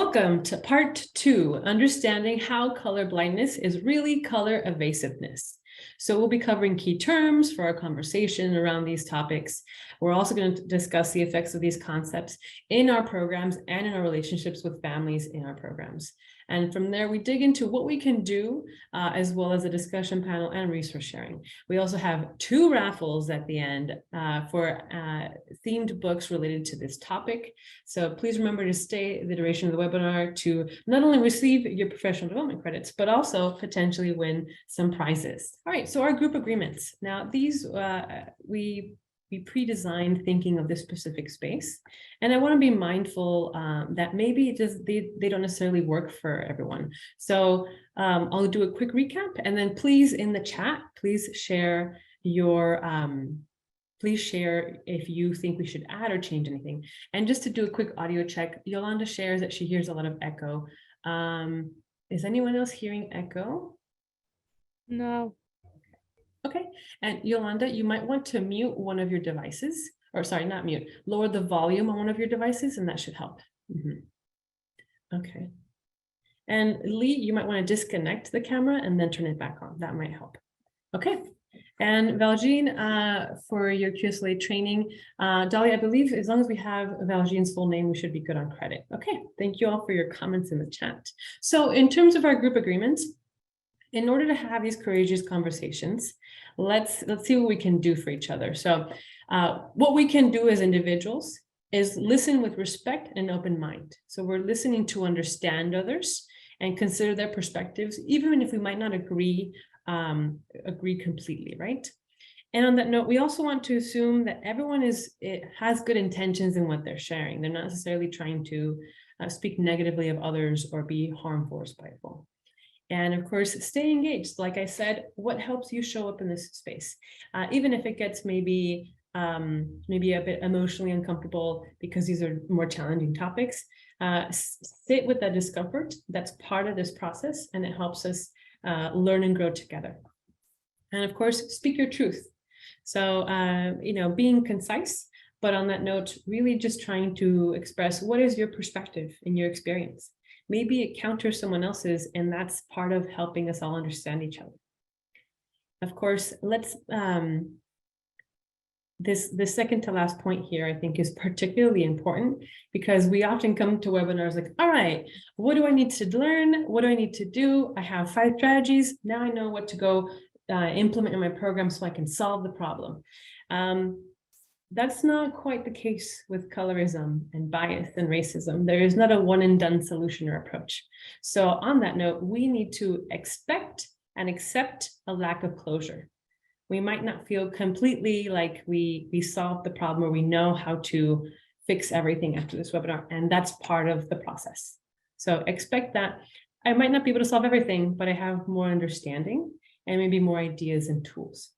Welcome to part 2, understanding how color blindness is really color evasiveness. So we'll be covering key terms for our conversation around these topics. We're also going to discuss the effects of these concepts in our programs and in our relationships with families in our programs. And from there, we dig into what we can do, as well as a discussion panel and resource sharing. We also have 2 raffles at the end for themed books related to this topic. So please remember to stay the duration of the webinar to not only receive your professional development credits, but also potentially win some prizes. All right, so our group agreements. Now, these we pre-designed thinking of this specific space. And I want to be mindful that maybe they don't necessarily work for everyone. So I'll do a quick recap, and then please in the chat, please share your, please share if you think we should add or change anything. And just to do a quick audio check, Yolanda shares that she hears a lot of echo. Is anyone else hearing echo? No. Okay, and Yolanda, you might want to mute one of your devices, or sorry, not mute, lower the volume on one of your devices, and that should help. Okay. And Lee, you might want to disconnect the camera and then turn it back on. That might help. Okay. And Valjean, for your QSLA training, Dolly, I believe as long as we have Valjean's full name, we should be good on credit. Okay, thank you all for your comments in the chat. So in terms of our group agreements, in order to have these courageous conversations, let's see what we can do for each other. So what we can do as individuals is listen with respect and open mind. So we're listening to understand others and consider their perspectives, even if we might not agree completely, right? And on that note, we also want to assume that everyone has good intentions in what they're sharing. They're not necessarily trying to speak negatively of others or be harmful or spiteful. And of course, stay engaged. Like I said, what helps you show up in this space? Even if it gets maybe a bit emotionally uncomfortable because these are more challenging topics, sit with that discomfort. That's part of this process, and it helps us learn and grow together. And of course, speak your truth. So, being concise, but on that note, really just trying to express what is your perspective in your experience. Maybe it counters someone else's, and that's part of helping us all understand each other. Of course, let's, this second to last point here, I think is particularly important because we often come to webinars like, all right, what do I need to learn? What do I need to do? I have 5 strategies. Now I know what to go implement in my program so I can solve the problem. That's not quite the case with colorism and bias and racism. There is not a one and done solution or approach. So on that note, we need to expect and accept a lack of closure. We might not feel completely like we solved the problem or we know how to fix everything after this webinar, and that's part of the process. So expect that I might not be able to solve everything, but I have more understanding and maybe more ideas and tools.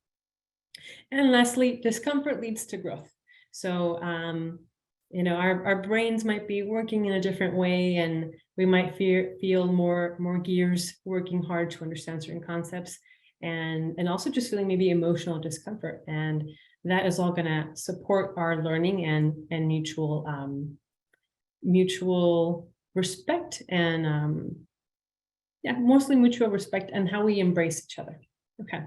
And lastly, discomfort leads to growth. So, our brains might be working in a different way, and we might feel more gears working hard to understand certain concepts, and also just feeling maybe emotional discomfort. And that is all going to support our learning and mutual respect and mostly mutual respect and how we embrace each other. Okay.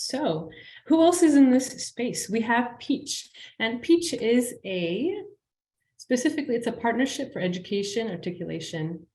So who else is in this space? We have Peach, and Peach is specifically, it's a partnership for education, articulation,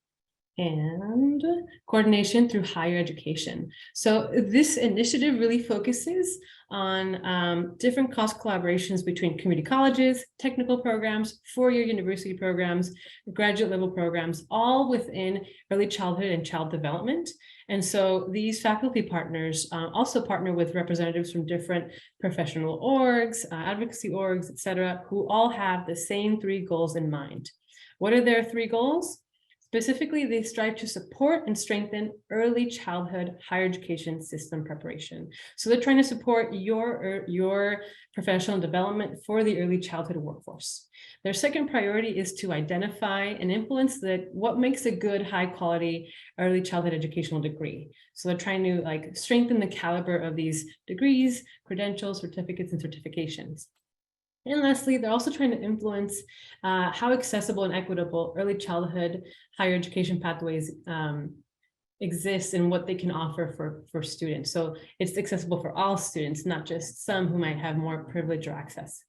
and coordination through higher education. So this initiative really focuses on different cross collaborations between community colleges, technical programs, 4-year university programs, graduate level programs, all within early childhood and child development. And so these faculty partners also partner with representatives from different professional orgs, advocacy orgs, et cetera, who all have the same 3 goals in mind. What are their 3 goals? Specifically, they strive to support and strengthen early childhood higher education system preparation. So they're trying to support your professional development for the early childhood workforce. Their second priority is to identify and influence what makes a good high quality early childhood educational degree. So they're trying to strengthen the caliber of these degrees, credentials, certificates, and certifications. And lastly, they're also trying to influence how accessible and equitable early childhood higher education pathways exist and what they can offer for students. So it's accessible for all students, not just some who might have more privilege or access.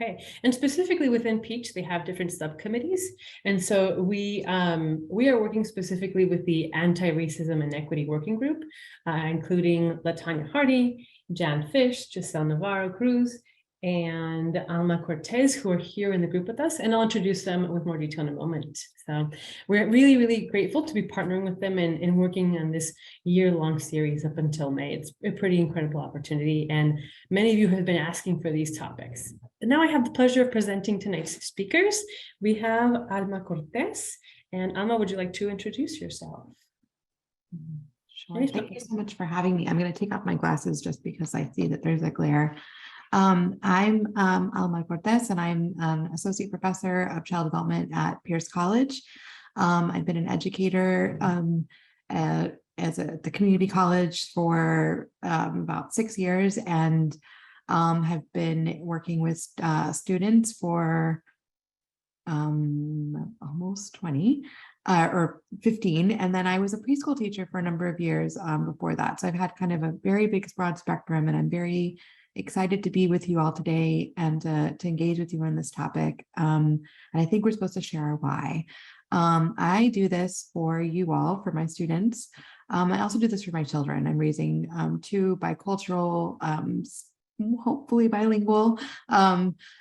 Okay, and specifically within Peach, they have different subcommittees. And so we are working specifically with the Anti-Racism and Equity Working Group, including LaTanya Hardy, Jan Fish, Giselle Navarro Cruz, and Alma Cortez, who are here in the group with us, and I'll introduce them with more detail in a moment. So we're really, really grateful to be partnering with them and working on this year-long series up until May. It's a pretty incredible opportunity, and many of you have been asking for these topics. And now I have the pleasure of presenting tonight's speakers. We have Alma Cortez, and Alma, would you like to introduce yourself? Sure. Thank you so much for having me. I'm going to take off my glasses just because I see that there's a glare. I'm Alma Cortez, and I'm an associate professor of child development at Pierce College. I've been an educator at the community college for about 6 years, and have been working with students for almost 20 or 15. And then I was a preschool teacher for a number of years before that. So I've had kind of a very big broad spectrum, and I'm very excited to be with you all today and to engage with you on this topic. And I think we're supposed to share our why. I do this for you all, for my students. I also do this for my children. I'm raising 2 bicultural, hopefully bilingual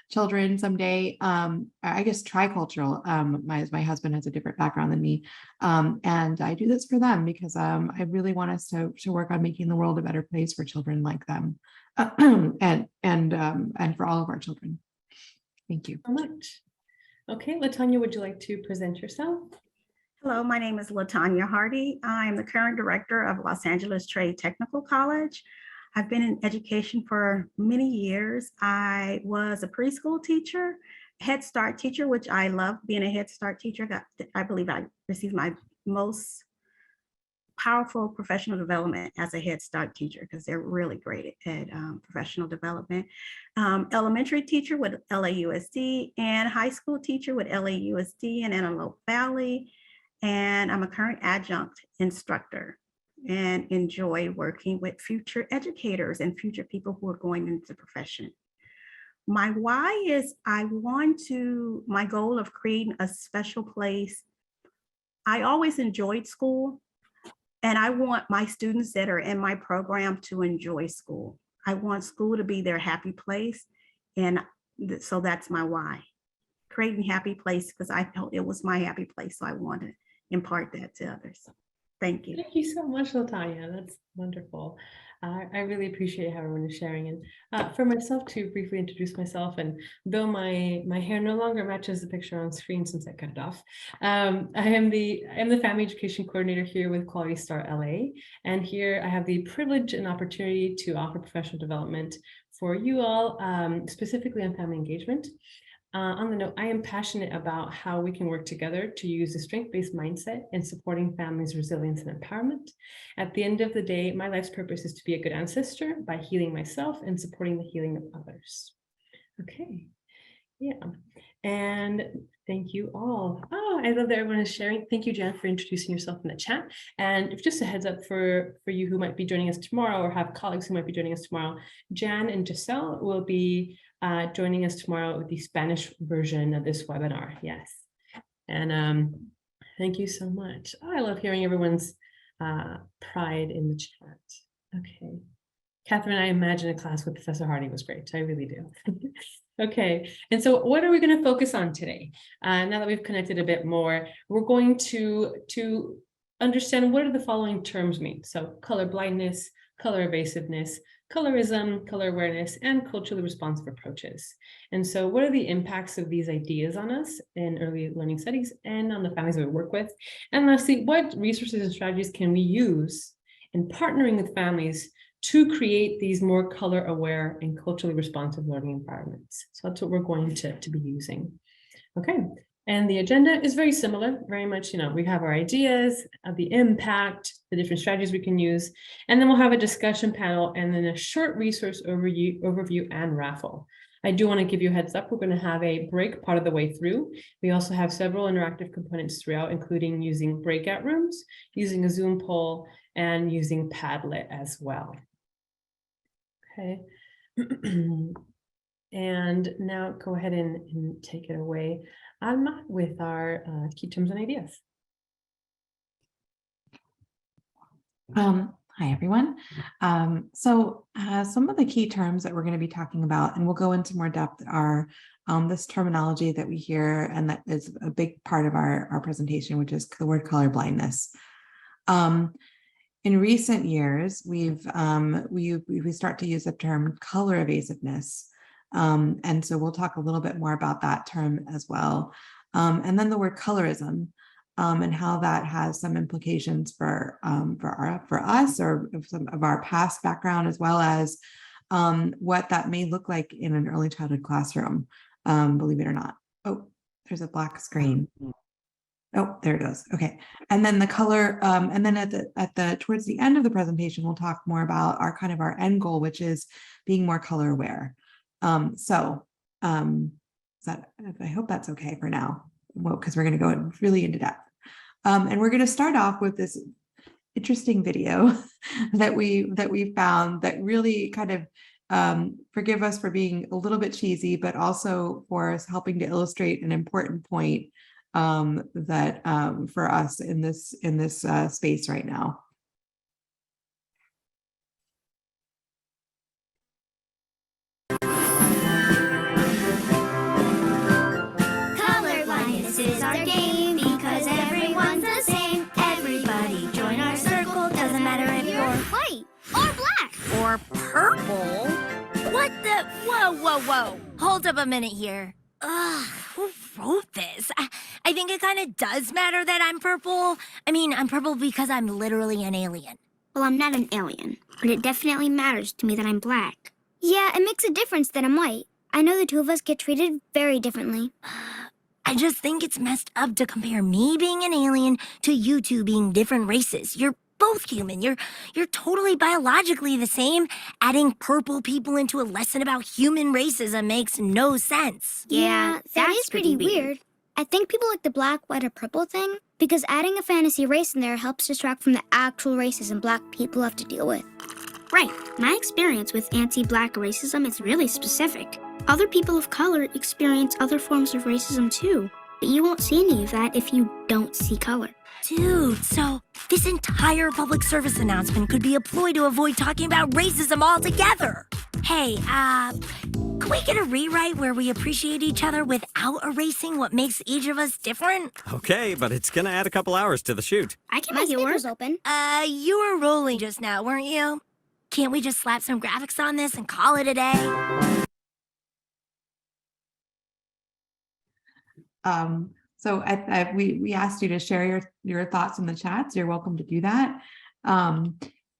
children someday. I guess tricultural. My husband has a different background than me. And I do this for them because I really want us to work on making the world a better place for children like them. And for all of our children. Thank you so much. Okay, LaTanya, would you like to present yourself? Hello, my name is LaTanya Hardy. I am the current director of Los Angeles Trade Technical College. I've been in education for many years. I was a preschool teacher, Head Start teacher, which I love being a Head Start teacher. I believe I received my most powerful professional development as a Head Start teacher because they're really great at professional development. Elementary teacher with LAUSD and high school teacher with LAUSD in Antelope Valley. And I'm a current adjunct instructor and enjoy working with future educators and future people who are going into the profession. My why is my goal of creating a special place. I always enjoyed school. And I want my students that are in my program to enjoy school. I want school to be their happy place. And so that's my why. Creating happy place because I felt it was my happy place. So I want to impart that to others. Thank you. Thank you so much, LaTanya. That's wonderful. I really appreciate how everyone is sharing. And for myself, to briefly introduce myself, and though my hair no longer matches the picture on screen since I cut it off, I am the family education coordinator here with Quality Star LA. And here I have the privilege and opportunity to offer professional development for you all, specifically on family engagement. On the note, I am passionate about how we can work together to use a strength-based mindset in supporting families' resilience and empowerment. At the end of the day, my life's purpose is to be a good ancestor by healing myself and supporting the healing of others. Okay, yeah, and thank you all. Oh, I love that everyone is sharing. Thank you, Jan, for introducing yourself in the chat. And just a heads up for you who might be joining us tomorrow or have colleagues who might be joining us tomorrow, Jan and Giselle will be joining us tomorrow with the Spanish version of this webinar. Yes. And thank you so much. Oh, I love hearing everyone's pride in the chat. Okay. Catherine, I imagine a class with Professor Hardy was great. I really do. Okay, and so what are we going to focus on today? Now that we've connected a bit more, we're going to understand what do the following terms mean. So color blindness, color evasiveness, colorism, color awareness, and culturally responsive approaches. And so what are the impacts of these ideas on us in early learning settings and on the families that we work with? And lastly, what resources and strategies can we use in partnering with families to create these more color aware and culturally responsive learning environments? So that's what we're going to be using. Okay, and the agenda is very similar, very much, we have our ideas of the impact, the different strategies we can use, and then we'll have a discussion panel and then a short resource overview and raffle. I do want to give you a heads up. We're going to have a break part of the way through. We also have several interactive components throughout, including using breakout rooms, using a Zoom poll, and using Padlet as well. Okay. And now go ahead and take it away, Alma, with our key terms and ideas. Hi, everyone. Some of the key terms that we're going to be talking about, and we'll go into more depth, are this terminology that we hear, and that is a big part of our presentation, which is the word color blindness. In recent years, we start to use the term color evasiveness. And so we'll talk a little bit more about that term as well. And then the word colorism, and how that has some implications for us, or some of our past background, as well as what that may look like in an early childhood classroom, believe it or not. Oh, there's a black screen. Oh, there it goes. Okay. And then the color, and then towards the end of the presentation, we'll talk more about our end goal, which is being more color aware. I hope that's okay for now, because we're going to go really into depth. And we're going to start off with this interesting video that we found that really kind of, forgive us for being a little bit cheesy, but also for us helping to illustrate an important point that for us in this space right now. Colorblindness is our game because everyone's the same. Everybody join our circle. Doesn't matter if you're white or black or purple. What the? Whoa, whoa, whoa. Hold up a minute here. Ugh, who wrote this? I think it kind of does matter that I'm purple. I mean, I'm purple because I'm literally an alien. Well, I'm not an alien, but it definitely matters to me that I'm black. Yeah, it makes a difference that I'm white. I know the two of us get treated very differently. I just think it's messed up to compare me being an alien to you two being different races. You're both human. You're totally biologically the same. Adding purple people into a lesson about human racism makes no sense. Yeah, that is pretty weird. I think people like the black, white, or purple thing because adding a fantasy race in there helps distract from the actual racism black people have to deal with. Right. My experience with anti-black racism is really specific. Other people of color experience other forms of racism too, but you won't see any of that if you don't see color. Dude, so this entire public service announcement could be a ploy to avoid talking about racism altogether. Hey, could we get a rewrite where we appreciate each other without erasing what makes each of us different? Okay, but it's gonna add a couple hours to the shoot. I can My make it work. speaker's open. You were rolling just now, weren't you? Can't we just slap some graphics on this and call it a day? So we asked you to share your thoughts in the chats. You're welcome to do that.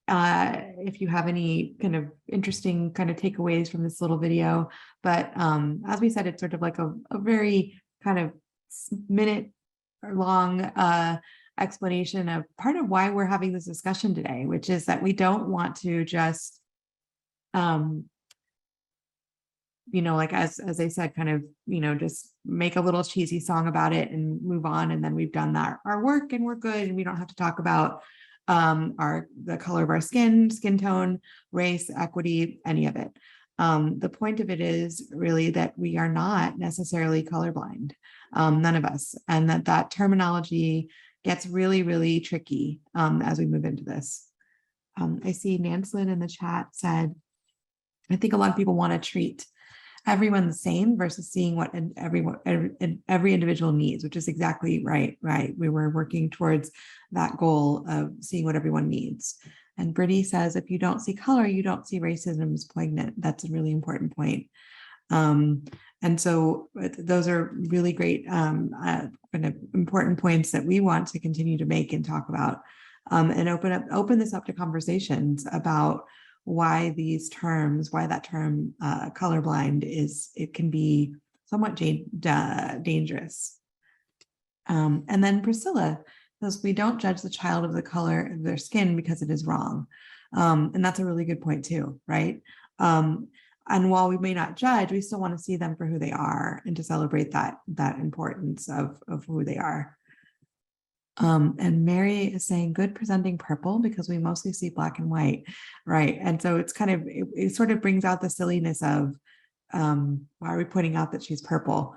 If you have any kind of interesting kind of takeaways from this little video, but as we said, it's sort of like a very kind of minute long explanation of part of why we're having this discussion today, which is that we don't want to just like as I said, kind of, just make a little cheesy song about it and move on. And then we've done our work and we're good. And we don't have to talk about the color of our skin tone, race, equity, any of it. The point of it is really that we are not necessarily colorblind, none of us. And that terminology gets really, really tricky as we move into this. I see Nanslin in the chat said, I think a lot of people want to treat everyone the same versus seeing what every individual needs, which is exactly right. We were working towards that goal of seeing what everyone needs. And Brittany says, if you don't see color, you don't see racism as poignant. That's a really important point. And so those are really great kind of important points that we want to continue to make and talk about, and open this up to conversations about why that term colorblind it can be somewhat dangerous. And then Priscilla says, we don't judge the child of the color of their skin because it is wrong. And that's a really good point too, right? And while we may not judge, we still want to see them for who they are and to celebrate that importance of who they are. And Mary is saying good presenting purple because we mostly see black and white, right? And so it's kind of, it sort of brings out the silliness of why are we pointing out that she's purple?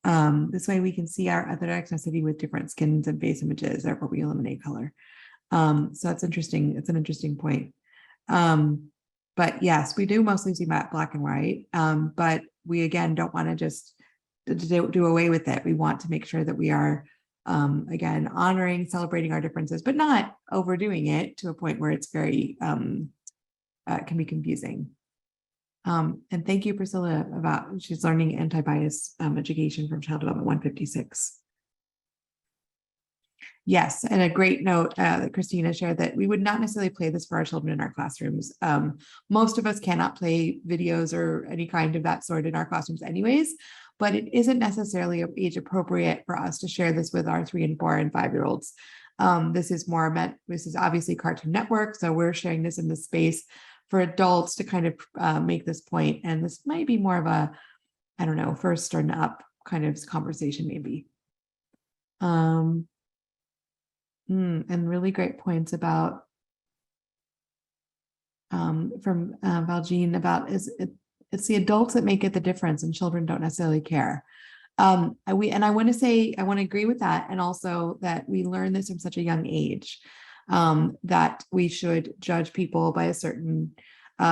This way we can see our other ethnicity with different skins and face images, therefore we eliminate color. So that's interesting. It's an interesting point. But yes, we do mostly see black and white, but we again don't want to just do away with it. We want to make sure that we are, again, honoring, celebrating our differences, but not overdoing it to a point where it's very, can be confusing. And thank you, Priscilla, about she's learning anti-bias education from Child Development 156. Yes, and a great note that Christina shared that we would not necessarily play this for our children in our classrooms. Most of us cannot play videos or any kind of that sort in our classrooms anyways, but it isn't necessarily age appropriate for us to share this with our 3 and 4 and 5-year-olds. This is more meant, this is obviously Cartoon Network, so we're sharing this in the space for adults to kind of make this point. And this might be more of a, I don't know, first or up kind of conversation maybe. And really great points about from Valjean about it's the adults that make it the difference and children don't necessarily care. I want to agree with that, and also that we learn this from such a young age, that we should judge people by a certain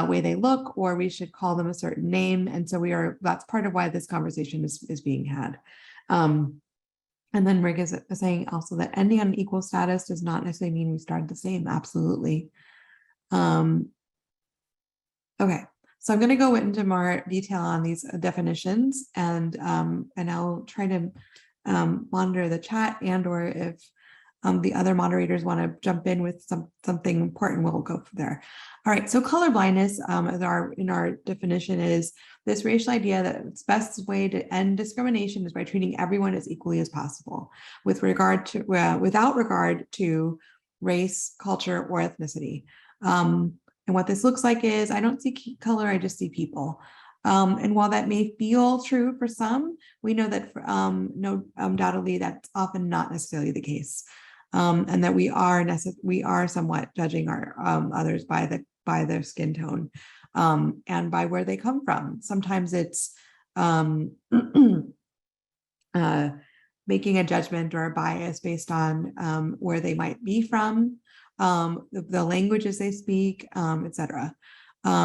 way they look, or we should call them a certain name. And so that's part of why this conversation is being had. And then Rig is saying also that ending on equal status does not necessarily mean we start the same. Absolutely. Okay, so I'm going to go into more detail on these definitions, and I'll try to monitor the chat, and or if the other moderators want to jump in with something important, we'll go from there. All right, so colorblindness in our definition is this racial idea that its best way to end discrimination is by treating everyone as equally as possible, without regard to race, culture, or ethnicity. And what this looks like is I don't see color, I just see people. And while that may feel true for some, we know that undoubtedly that's often not necessarily the case. And that we are somewhat judging our others by their skin tone, and by where they come from. Sometimes it's making a judgment or a bias based on where they might be from, the languages they speak, etc.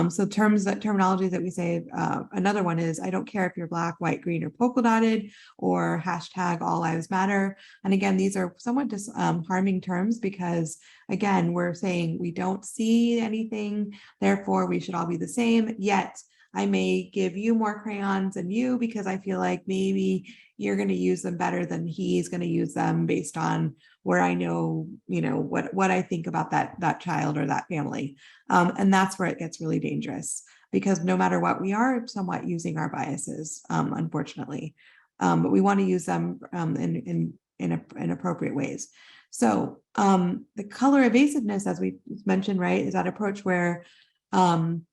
So terminology that we say, another one is, I don't care if you're black, white, green, or polka dotted, or hashtag all lives matter. And again, these are somewhat harming terms because, again, we're saying we don't see anything, therefore we should all be the same, yet I may give you more crayons than you because I feel like maybe you're going to use them better than he's going to use them based on where I know, what I think about that child or that family. And that's where it gets really dangerous, because no matter what, we are somewhat using our biases, unfortunately, but we want to use them in appropriate ways. So the color evasiveness, as we mentioned, right, is that approach where, and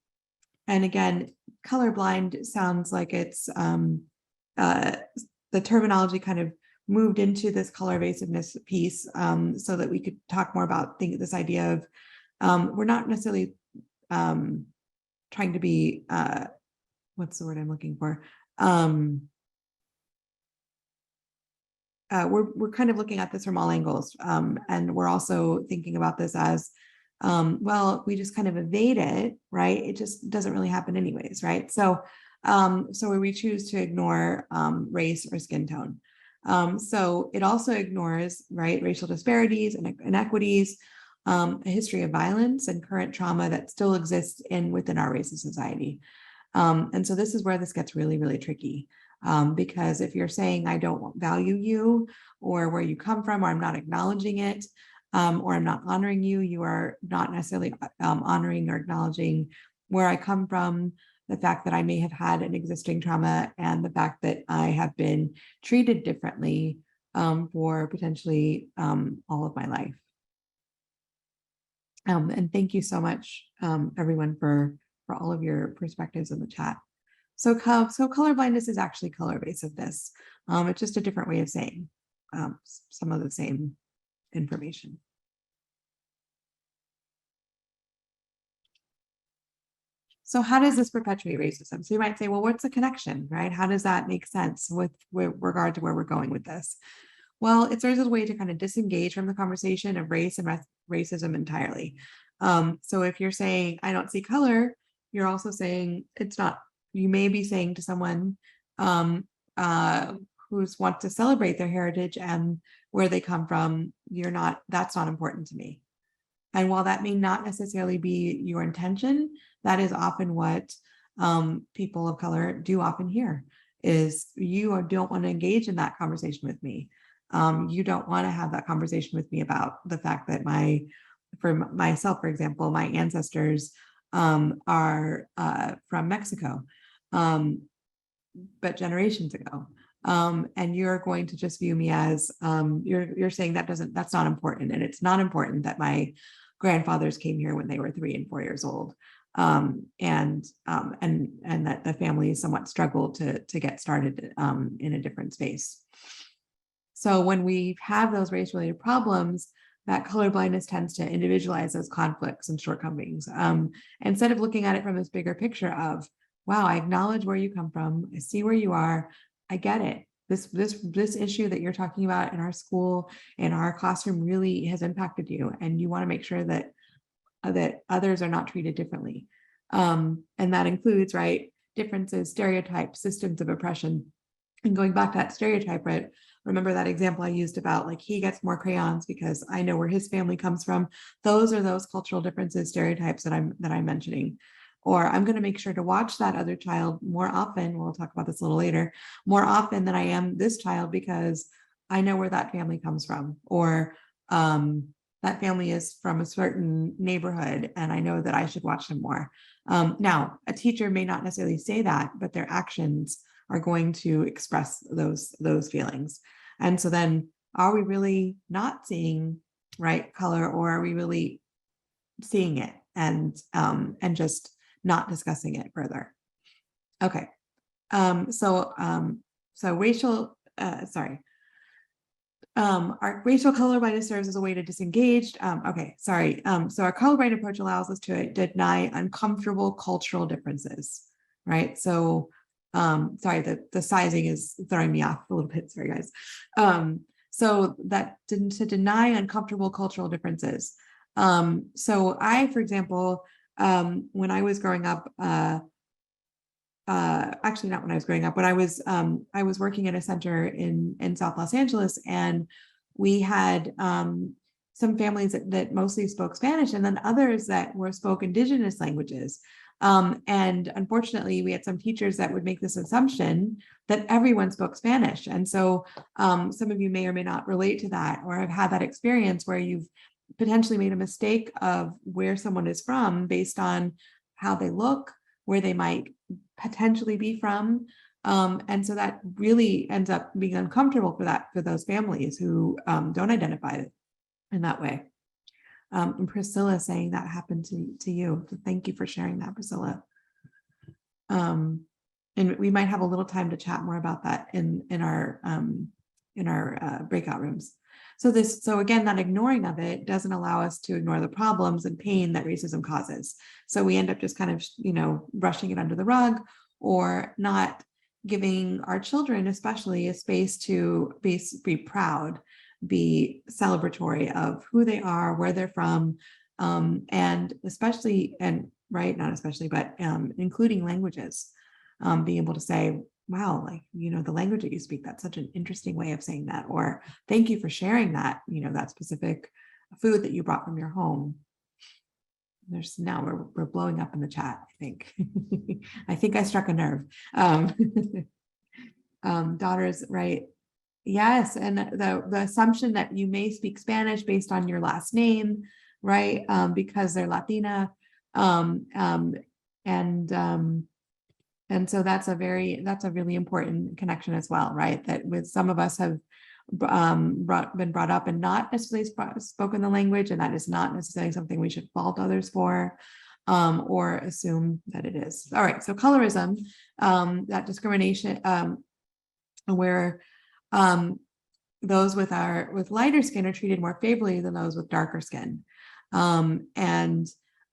again, colorblind sounds like it's the terminology kind of moved into this color evasiveness piece, so that we could talk more about this idea of we're not necessarily trying to be what's the word I'm looking for, we're kind of looking at this from all angles, and we're also thinking about this as well, we just kind of evade it, right? It just doesn't really happen anyways, right? So we choose to ignore race or skin tone. So it also ignores, right, racial disparities and inequities, a history of violence and current trauma that still exists within our racist society. And so this is where this gets really, really tricky, because if you're saying I don't value you or where you come from, or I'm not acknowledging it, or I'm not honoring you, you are not necessarily honoring or acknowledging where I come from, the fact that I may have had an existing trauma, and the fact that I have been treated differently for potentially all of my life. And thank you so much, everyone, for all of your perspectives in the chat. So colorblindness is actually color evasiveness. It's just a different way of saying some of the same information. So how does this perpetuate racism? So you might say, well, what's the connection, right? How does that make sense with regard to where we're going with this? Well, it serves as a way to kind of disengage from the conversation of race and racism entirely. So if you're saying, I don't see color, you're also saying it's not, you may be saying to someone who's wants to celebrate their heritage and where they come from, that's not important to me. And while that may not necessarily be your intention, that is often what people of color do often hear is you don't want to engage in that conversation with me. You don't want to have that conversation with me about the fact that for myself, for example, my ancestors are from Mexico, but generations ago. And you're going to just view me as you're saying that's not important, and it's not important that my grandfathers came here when they were 3 and 4 years old, and that the family somewhat struggled to get started in a different space. So when we have those race-related problems, that colorblindness tends to individualize those conflicts and shortcomings, instead of looking at it from this bigger picture of, wow, I acknowledge where you come from, I see where you are, I get it. This issue that you're talking about in our school, in our classroom, really has impacted you, and you want to make sure that others are not treated differently, and that includes, right, differences, stereotypes, systems of oppression. And going back to that stereotype, right? Remember that example I used about like he gets more crayons because I know where his family comes from. Those are those cultural differences, stereotypes that I'm mentioning. Or I'm going to make sure to watch that other child more often. We'll talk about this a little later, more often than I am this child because I know where that family comes from, or that family is from a certain neighborhood and I know that I should watch them more. Now, a teacher may not necessarily say that, but their actions are going to express those feelings. And so then are we really not seeing right color, or are we really seeing it and just not discussing it further? Okay. So racial, our racial colorblindness serves as a way to disengage. So our colorblind approach allows us to deny uncomfortable cultural differences, right? So, the sizing is throwing me off a little bit, sorry guys. So that to deny uncomfortable cultural differences. So I, for example, when I was growing up, actually not when I was growing up, when I was working at a center in South Los Angeles, and we had some families that mostly spoke Spanish, and then others that spoke indigenous languages. And unfortunately, we had some teachers that would make this assumption that everyone spoke Spanish. And so some of you may or may not relate to that, or have had that experience where you've potentially made a mistake of where someone is from based on how they look, where they might potentially be from. And so that really ends up being uncomfortable for those families who don't identify in that way. And Priscilla saying that happened to you. So thank you for sharing that, Priscilla. And we might have a little time to chat more about that in our breakout rooms. So again, that ignoring of it doesn't allow us to ignore the problems and pain that racism causes. So we end up just kind of, brushing it under the rug, or not giving our children, especially, a space to be proud, be celebratory of who they are, where they're from, and especially, and right, not especially, but including languages, being able to say, wow, the language that you speak, that's such an interesting way of saying that, or thank you for sharing that, that specific food that you brought from your home. Now we're blowing up in the chat, I think. I think I struck a nerve. Daughters, right? Yes, and the assumption that you may speak Spanish based on your last name, right? Because they're Latina, and so that's a really important connection as well, right? That with some of us have been brought up and not necessarily spoken the language, and that is not necessarily something we should fault others for. or assume that it is. All right, so colorism, that discrimination, where those with lighter skin are treated more favorably than those with darker skin. And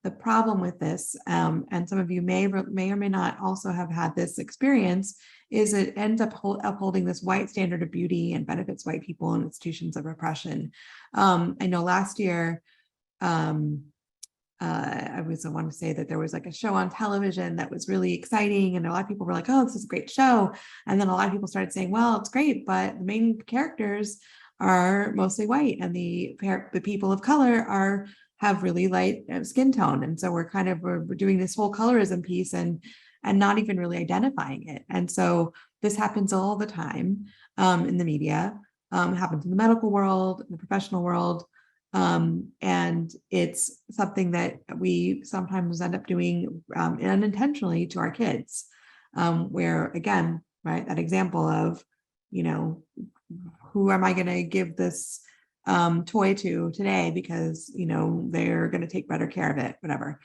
the problem with this, and some of you may or may not also have had this experience, is it ends up upholding this white standard of beauty and benefits white people and institutions of oppression. I know last year, I want to say that there was like a show on television that was really exciting, and a lot of people were like, oh, this is a great show. And then a lot of people started saying, well, it's great, but the main characters are mostly white, and the people of color have really light skin tone. And so we're doing this whole colorism piece and not even really identifying it. And so this happens all the time in the media, happens in the medical world, in the professional world. And it's something that we sometimes end up doing unintentionally to our kids, where again, right, that example of, who am I going to give this toy to today because, they're going to take better care of it, whatever.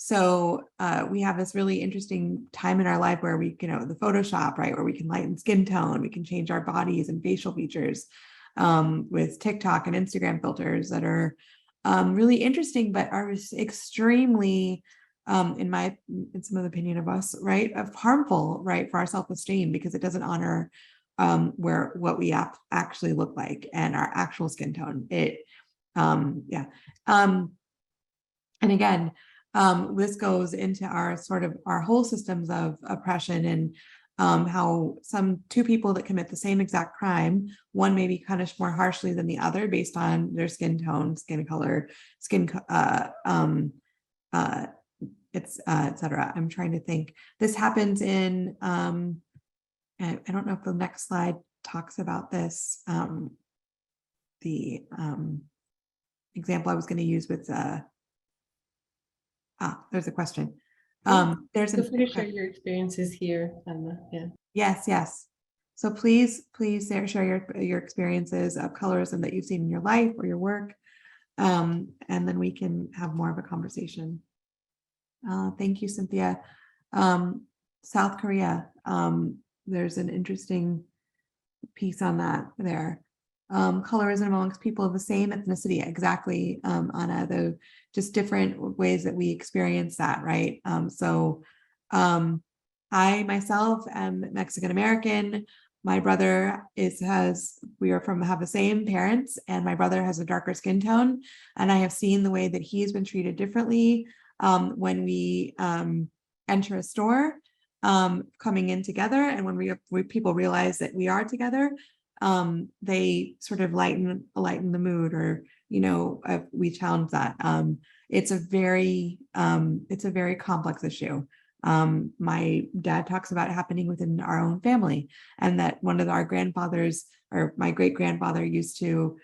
So we have this really interesting time in our life where we, the Photoshop, right, where we can lighten skin tone, we can change our bodies and facial features with TikTok and Instagram filters that are really interesting, but are extremely, in some of the opinion of us, right, harmful, right, for our self-esteem, because it doesn't honor what we actually look like and our actual skin tone. And again, this goes into our whole systems of oppression, and how two people that commit the same exact crime, one may be punished more harshly than the other based on their skin tone, skin color, etc. I'm trying to think. This happens in, I don't know if the next slide talks about this. The example I was going to use with, there's a question. There's Feel free to share your experiences here. Yes. So please share your experiences of colorism that you've seen in your life or your work, and then we can have more of a conversation. Thank you, Cynthia. South Korea, there's an interesting piece on that there. Colorism amongst people of the same ethnicity, exactly, Anna, the just different ways that we experience that, right? I myself am Mexican American. My brother have the same parents, and my brother has a darker skin tone, and I have seen the way that he's been treated differently when we enter a store, coming in together, and when people realize that we are together, they sort of lighten the mood, or we challenge that. It's a very complex issue. My dad talks about it happening within our own family, and that one of our grandfathers, or my great grandfather, used to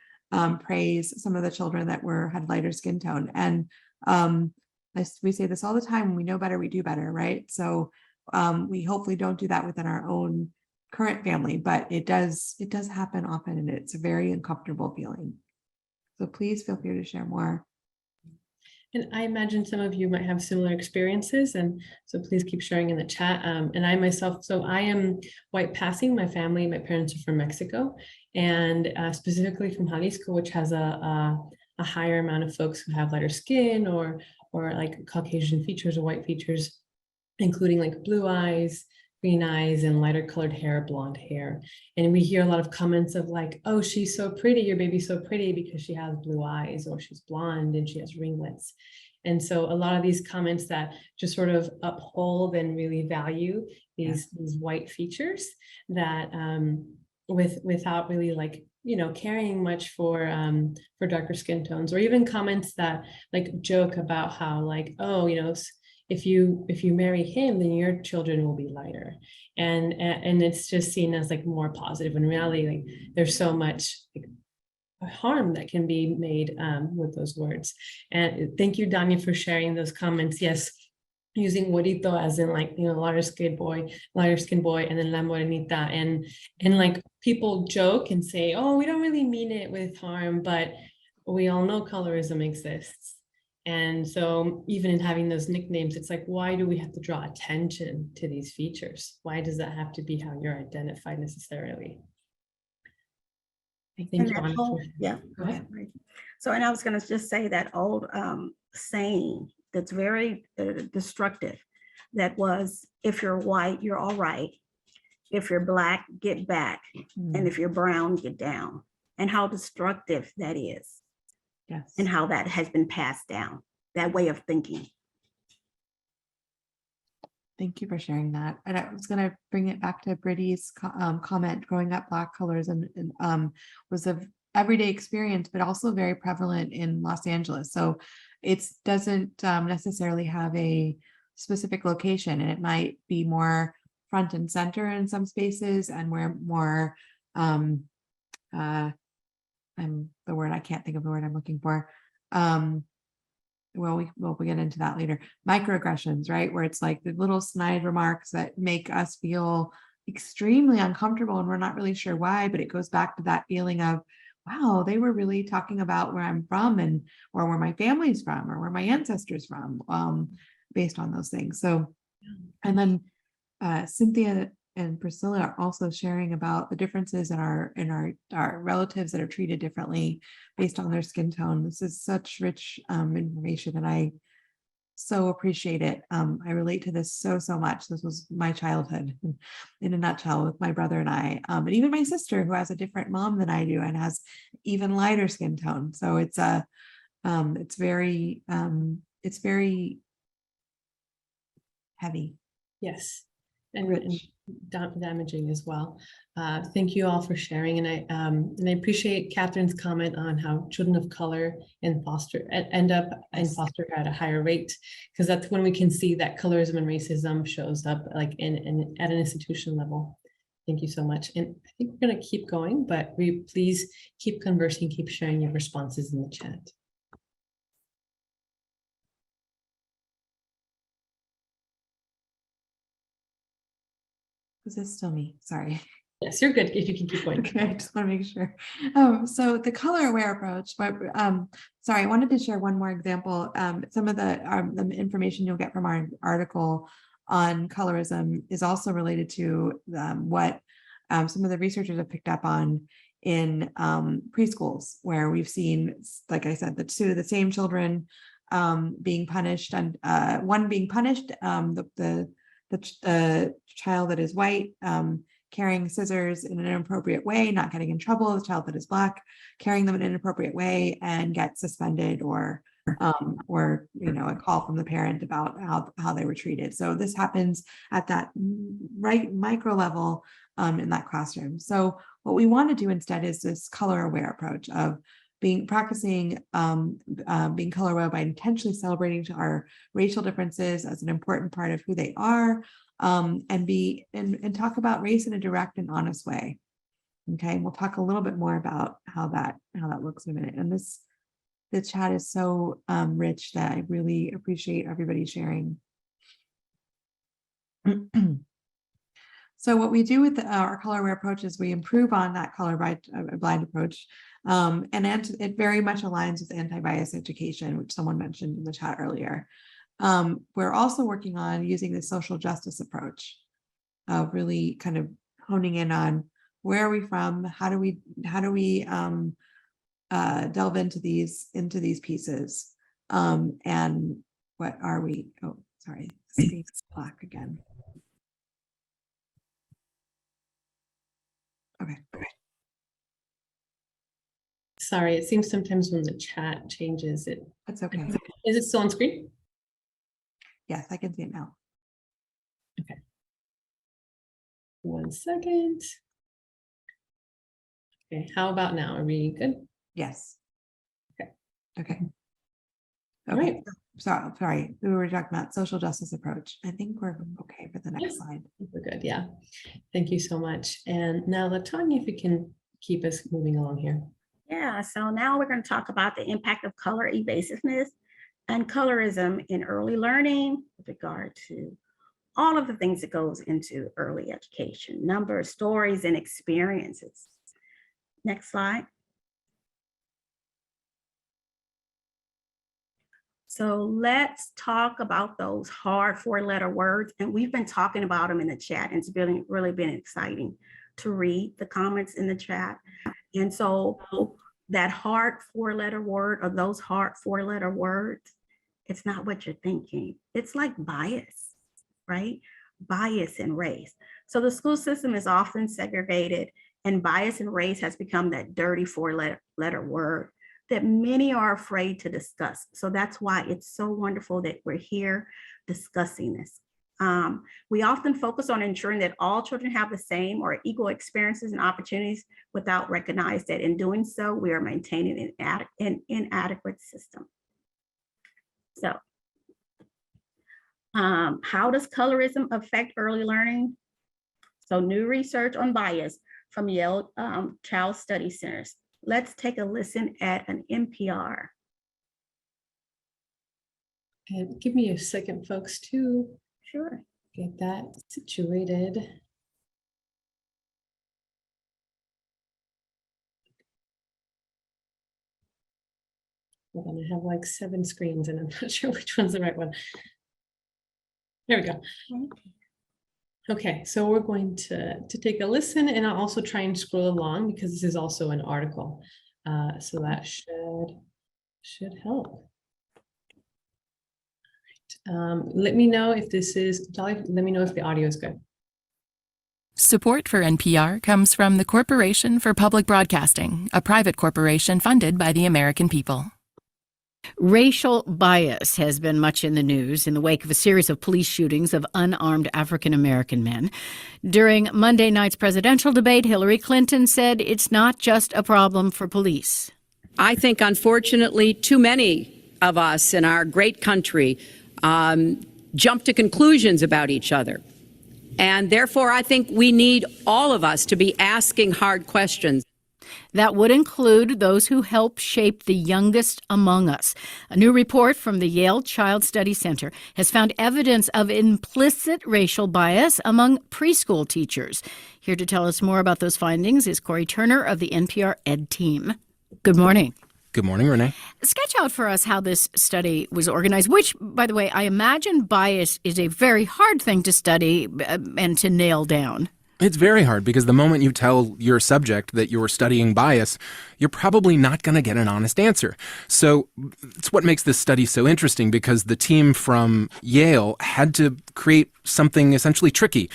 praise some of the children that had lighter skin tone. And we say this all the time: when we know better, we do better, right? So we hopefully don't do that within our own current family, but it does happen often, and it's a very uncomfortable feeling. So please feel free to share more. And I imagine some of you might have similar experiences, and so please keep sharing in the chat. And I myself, so I am white passing. My parents are from Mexico, and specifically from Jalisco, which has a higher amount of folks who have lighter skin or like Caucasian features or white features, including like blue eyes, green eyes, and lighter colored hair, blonde hair. And we hear a lot of comments of like, oh, she's so pretty, your baby's so pretty because she has blue eyes, or she's blonde and she has ringlets. And so a lot of these comments that just sort of uphold and really value these white features that without really like, caring much for darker skin tones, or even comments that like joke about how like, oh, if you marry him, then your children will be lighter, and it's just seen as like more positive. In reality, like there's so much like harm that can be made with those words. And thank you, Danya, for sharing those comments. Yes, using güerito as in like lighter skin boy, and then la morenita, and like people joke and say, oh, we don't really mean it with harm, but we all know colorism exists. And so even in having those nicknames, it's like, why do we have to draw attention to these features? Why does that have to be how you're identified necessarily? Thank And you, that Anna. whole, yeah. Go ahead. Right. So, and I was going to just say that old saying that's very destructive, that was, if you're white, you're all right. If you're black, get back. And if you're brown, get down. And how destructive that is. Yes. And how that has been passed down, that way of thinking. Thank you for sharing that. And I was going to bring it back to Britty's comment. Growing up, Black colorism was a everyday experience, but also very prevalent in Los Angeles. So it doesn't necessarily have a specific location, and it might be more front and center in some spaces, and we're more I can't think of the word I'm looking for. Well, we'll get into that later. Microaggressions, right? Where it's like the little snide remarks that make us feel extremely uncomfortable, and we're not really sure why, but it goes back to that feeling of, wow, they were really talking about where I'm from, and or where my family's from, or where my ancestors from, based on those things. So, and then Cynthia and Priscilla are also sharing about the differences in our relatives that are treated differently based on their skin tone. This is such rich information, and I so appreciate it. I relate to this so much. This was my childhood in a nutshell, with my brother and I, and even my sister, who has a different mom than I do and has even lighter skin tone. So it's very heavy. Yes, and damaging as well. Thank you all for sharing, and I appreciate Catherine's comment on how children of color end up in foster care at a higher rate, because that's when we can see that colorism and racism shows up, like in at an institution level. Thank you so much, and I think we're going to keep going, but please keep conversing, keep sharing your responses in the chat. Is this still me? Sorry. Yes, you're good if you can keep going. Okay, I just want to make sure. So the color aware approach, but sorry, I wanted to share one more example. Some of the information you'll get from our article on colorism is also related to what some of the researchers have picked up on in preschools, where we've seen, like I said, the same children being punished, and one being punished, the child that is white carrying scissors in an inappropriate way, not getting in trouble. The child that is Black carrying them in an inappropriate way and get suspended, or a call from the parent about how they were treated. So this happens at that right micro level in that classroom. So what we want to do instead is this color aware approach of practicing being color aware by intentionally celebrating our racial differences as an important part of who they are, and talk about race in a direct and honest way. Okay, we'll talk a little bit more about how that looks in a minute. And the chat is so rich that I really appreciate everybody sharing. So what we do with our color aware approach is we improve on that color blind approach. And it very much aligns with anti-bias education, which someone mentioned in the chat earlier. We're also working on using the social justice approach, really kind of honing in on where are we from, how do we delve into these pieces, and what are we? Oh, sorry, it's black again. Okay. Sorry, it seems sometimes when the chat changes, That's okay. Is it still on screen? Yes, I can see it now. Okay. 1 second. Okay, how about now? Are we good? Yes. Okay. All right. Sorry. We were talking about social justice approach. I think we're okay for the next slide. We're good. Yeah. Thank you so much. And now, Latanya, if you can keep us moving along here. Yeah, so now we're going to talk about the impact of color evasiveness and colorism in early learning with regard to all of the things that goes into early education, numbers, stories, and experiences. Next slide. So let's talk about those hard 4-letter words. And we've been talking about them in the chat, and it's really been exciting to read the comments in the chat. And so that hard 4-letter word, or those hard 4-letter words, it's not what you're thinking. It's like bias, right? Bias and race. So the school system is often segregated, and bias and race has become that dirty 4-letter word that many are afraid to discuss. So that's why it's so wonderful that we're here discussing this. We often focus on ensuring that all children have the same or equal experiences and opportunities without recognizing that in doing so, we are maintaining an inadequate system. So how does colorism affect early learning? So new research on bias from Yale Child Study Centers. Let's take a listen at an NPR. And give me a second, folks, to Sure. get that situated. Hold on, I have like 7 screens and I'm not sure which one's the right one. There we go. Okay, so we're going to take a listen, and I'll also try and scroll along because this is also an article. So that should help. All right. Let me know if this is, Dolly, let me know if the audio is good. Support for NPR comes from the Corporation for Public Broadcasting, a private corporation funded by the American people. Racial bias has been much in the news in the wake of a series of police shootings of unarmed African-American men. During Monday night's presidential debate, Hillary Clinton said it's not just a problem for police. I think, unfortunately, too many of us in our great country jump to conclusions about each other. And therefore, I think we need all of us to be asking hard questions. That would include those who help shape the youngest among us. A new report from the Yale Child Study Center has found evidence of implicit racial bias among preschool teachers. Here to tell us more about those findings is Corey Turner of the NPR Ed team. Good morning. Good morning, Renee. Sketch out for us how this study was organized, which, by the way, I imagine bias is a very hard thing to study and to nail down. It's very hard because the moment you tell your subject that you're studying bias, you're probably not going to get an honest answer. So it's what makes this study so interesting, because the team from Yale had to create something essentially tricky.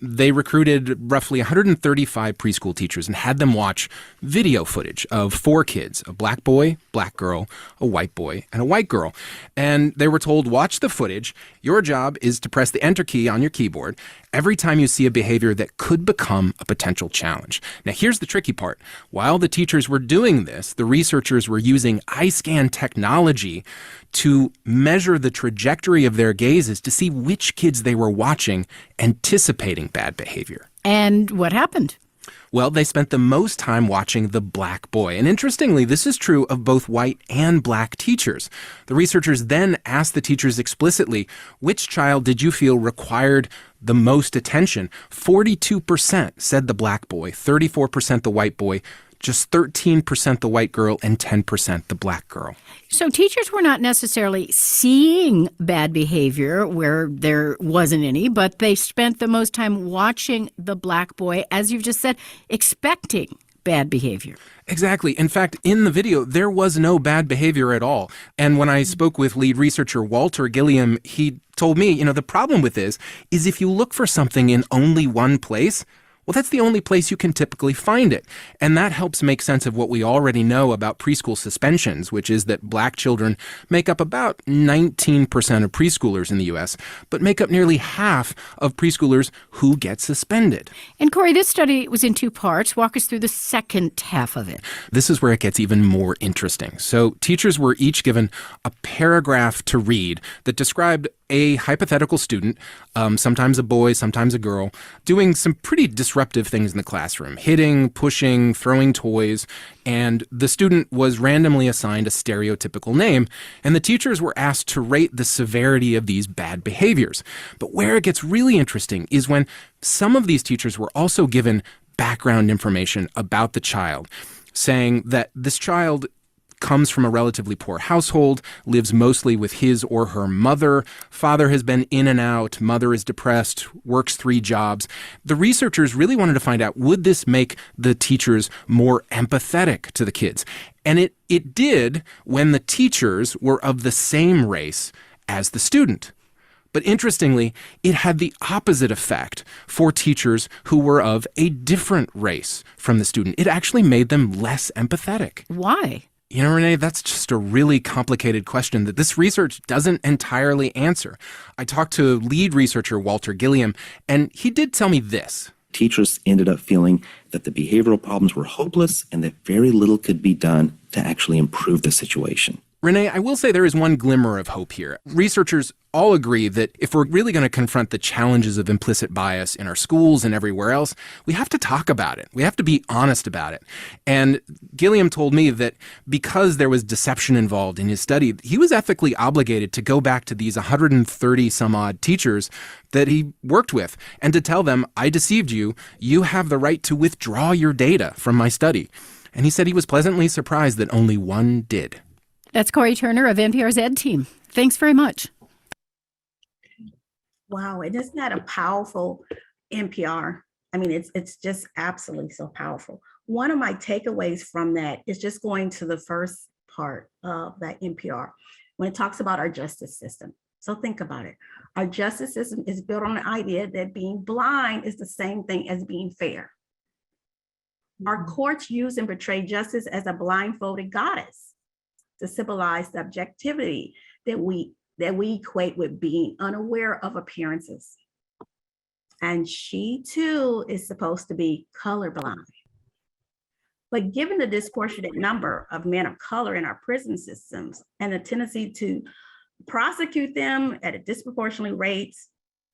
They recruited roughly 135 preschool teachers and had them watch video footage of 4 kids, a black boy, black girl, a white boy, and a white girl. And they were told, watch the footage. Your job is to press the enter key on your keyboard every time you see a behavior that could become a potential challenge. Now, here's the tricky part. While the teachers were doing this, the researchers were using eye scan technology to measure the trajectory of their gazes to see which kids they were watching anticipating bad behavior. And what happened? Well, they spent the most time watching the black boy. And interestingly, this is true of both white and black teachers. The researchers then asked the teachers explicitly, which child did you feel required the most attention? 42% said the black boy, 34% the white boy, just 13% the white girl, and 10% the black girl. So teachers were not necessarily seeing bad behavior where there wasn't any, but they spent the most time watching the black boy, as you've just said, expecting bad behavior. Exactly. In fact, in the video, there was no bad behavior at all. And when I spoke with lead researcher Walter Gilliam, he told me, the problem with this is if you look for something in only one place, well, that's the only place you can typically find it. And that helps make sense of what we already know about preschool suspensions, which is that black children make up about 19% of preschoolers in the U.S., but make up nearly half of preschoolers who get suspended. And Corey, this study was in 2 parts. Walk us through the second half of it. This is where it gets even more interesting. So teachers were each given a paragraph to read that described a hypothetical student, sometimes a boy, sometimes a girl, doing some pretty disruptive things in the classroom, hitting, pushing, throwing toys, and the student was randomly assigned a stereotypical name, and the teachers were asked to rate the severity of these bad behaviors. But where it gets really interesting is when some of these teachers were also given background information about the child, saying that this child comes from a relatively poor household, lives mostly with his or her mother. Father has been in and out. Mother is depressed, works 3 jobs. The researchers really wanted to find out, would this make the teachers more empathetic to the kids? And it did when the teachers were of the same race as the student. But interestingly, it had the opposite effect for teachers who were of a different race from the student. It actually made them less empathetic. Why? You know, Renee, that's just a really complicated question that this research doesn't entirely answer. I talked to lead researcher Walter Gilliam, and he did tell me this. Teachers ended up feeling that the behavioral problems were hopeless and that very little could be done to actually improve the situation. Renee, I will say there is one glimmer of hope here. Researchers all agree that if we're really going to confront the challenges of implicit bias in our schools and everywhere else, we have to talk about it. We have to be honest about it. And Gilliam told me that because there was deception involved in his study, he was ethically obligated to go back to these 130 some odd teachers that he worked with and to tell them, I deceived you. You have the right to withdraw your data from my study. And he said he was pleasantly surprised that only one did. That's Corey Turner of NPR's Ed Team. Thanks very much. Wow, and isn't that a powerful NPR? I mean, it's just absolutely so powerful. One of my takeaways from that is just going to the first part of that NPR when it talks about our justice system. So think about it. Our justice system is built on the idea that being blind is the same thing as being fair. Our courts use and portray justice as a blindfolded goddess to symbolize the objectivity that we equate with being unaware of appearances. And she too is supposed to be colorblind. But given the disproportionate number of men of color in our prison systems and the tendency to prosecute them at a disproportionate rates,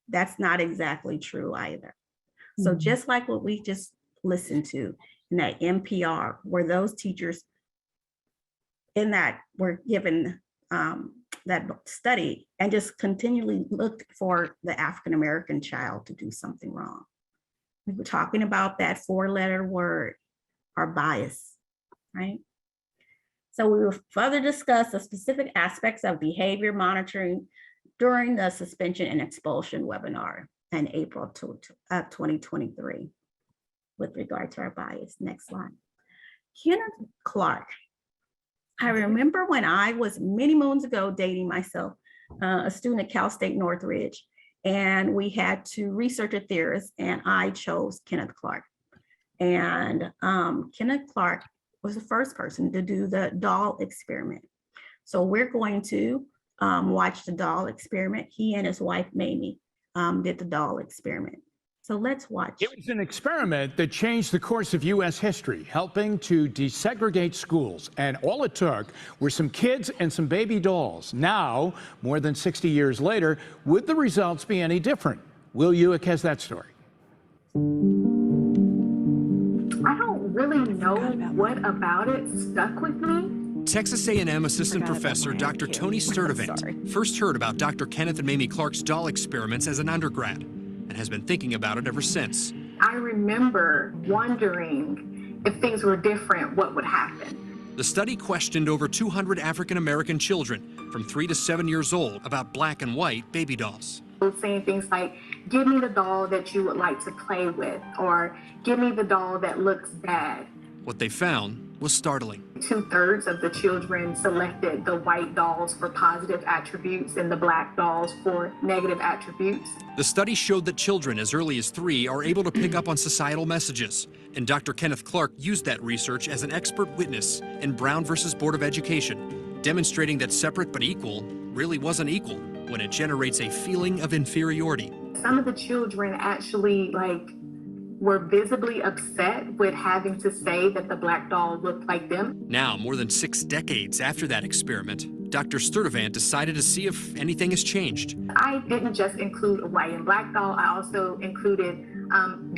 that's not exactly true either. So just like what we just listened to in that NPR, where those teachers in that were given that study and just continually looked for the African-American child to do something wrong. We were talking about that 4-letter word, our bias, right? So we will further discuss the specific aspects of behavior monitoring during the suspension and expulsion webinar in April 2023 with regard to our bias. Next slide. Kenneth Clark. I remember when I was many moons ago dating myself, a student at Cal State Northridge, and we had to research a theorist, and I chose Kenneth Clark. And Kenneth Clark was the first person to do the doll experiment. So we're going to watch the doll experiment. He and his wife, Mamie, did the doll experiment. So let's watch. It was an experiment that changed the course of U.S. history, helping to desegregate schools. And all it took were some kids and some baby dolls. Now, more than 60 years later, would the results be any different? Will Ewick has that story. I don't really know what about it stuck with me. Texas A&M assistant professor Dr. Tony Sturdivant first heard about Dr. Kenneth and Mamie Clark's doll experiments as an undergrad and has been thinking about it ever since. I remember wondering if things were different, what would happen. The study questioned over 200 African-American children from 3 to 7 years old about black and white baby dolls. Saying things like, give me the doll that you would like to play with, or give me the doll that looks bad. What they found was startling. 2/3 of the children selected the white dolls for positive attributes and the black dolls for negative attributes. The study showed that children as early as 3 are able to pick up on societal messages. And Dr. Kenneth Clark used that research as an expert witness in Brown versus Board of Education, demonstrating that separate but equal really wasn't equal when it generates a feeling of inferiority. Some of the children actually were visibly upset with having to say that the black doll looked like them. Now, more than 6 decades after that experiment, Dr. Sturdivant decided to see if anything has changed. I didn't just include a white and black doll, I also included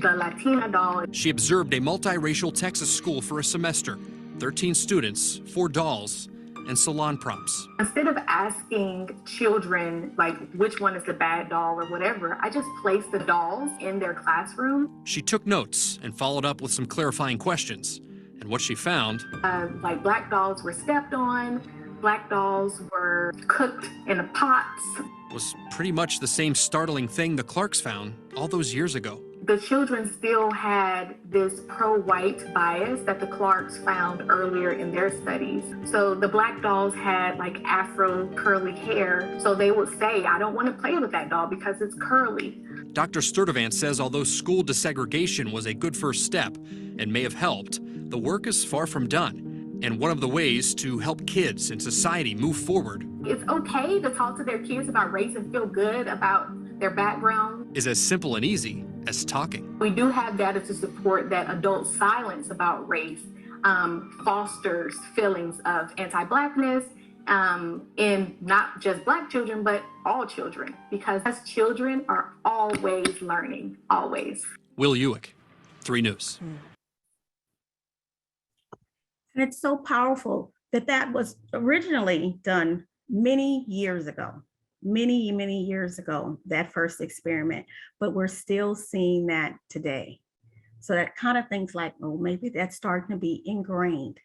the Latina doll. She observed a multiracial Texas school for a semester, 13 students, 4 dolls, and salon props. Instead of asking children which one is the bad doll or whatever, I just placed the dolls in their classroom. She took notes and followed up with some clarifying questions. And what she found, Like black dolls were stepped on, black dolls were cooked in the pots. was pretty much the same startling thing the Clarks found all those years ago. The children still had this pro-white bias that the Clarks found earlier in their studies. So the black dolls had like Afro curly hair. So they would say, I don't want to play with that doll because it's curly. Dr. Sturdivant says although school desegregation was a good first step and may have helped, the work is far from done. And one of the ways to help kids and society move forward It's okay to talk to their kids about race and feel good about their background. is as simple and easy as talking. We do have data to support that adult silence about race fosters feelings of anti-Blackness in not just Black children, but all children, because as children are always learning, always. Will Ewick, 3 News. And it's so powerful that that was originally done many years ago, many years ago, that first experiment, but we're still seeing that today. So that kind of things like, oh, maybe that's starting to be ingrained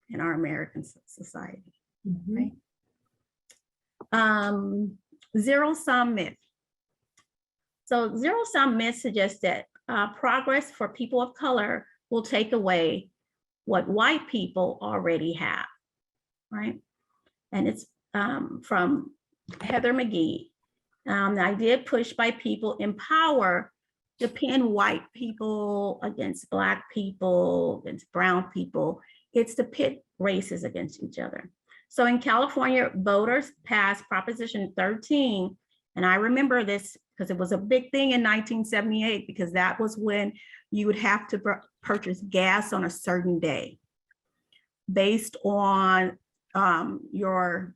in our American society, right? Zero-sum myth. So zero-sum myth suggests that progress for people of color will take away what white people already have, right? And it's from Heather McGee. The idea pushed by people in power to pin white people against Black people, against brown people. It's to pit races against each other. So in California, voters passed Proposition 13, and I remember this because it was a big thing in 1978, because that was when you would have to purchase gas on a certain day based on your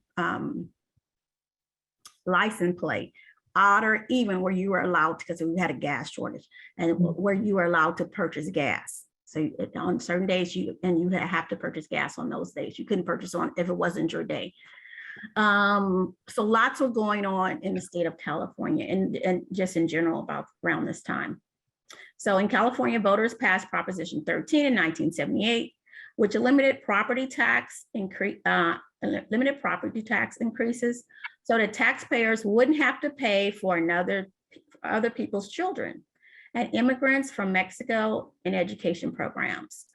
license plate, odd or even, where you were allowed, because we had a gas shortage, and where you were allowed to purchase gas. So on certain days, you have to purchase gas on those days. You couldn't purchase on if it wasn't your day. So lots were going on in the state of California and just in general about around this time. So in California, voters passed Proposition 13 in 1978, which limited property tax increases so that taxpayers wouldn't have to pay for other people's children and immigrants from Mexico in education programs.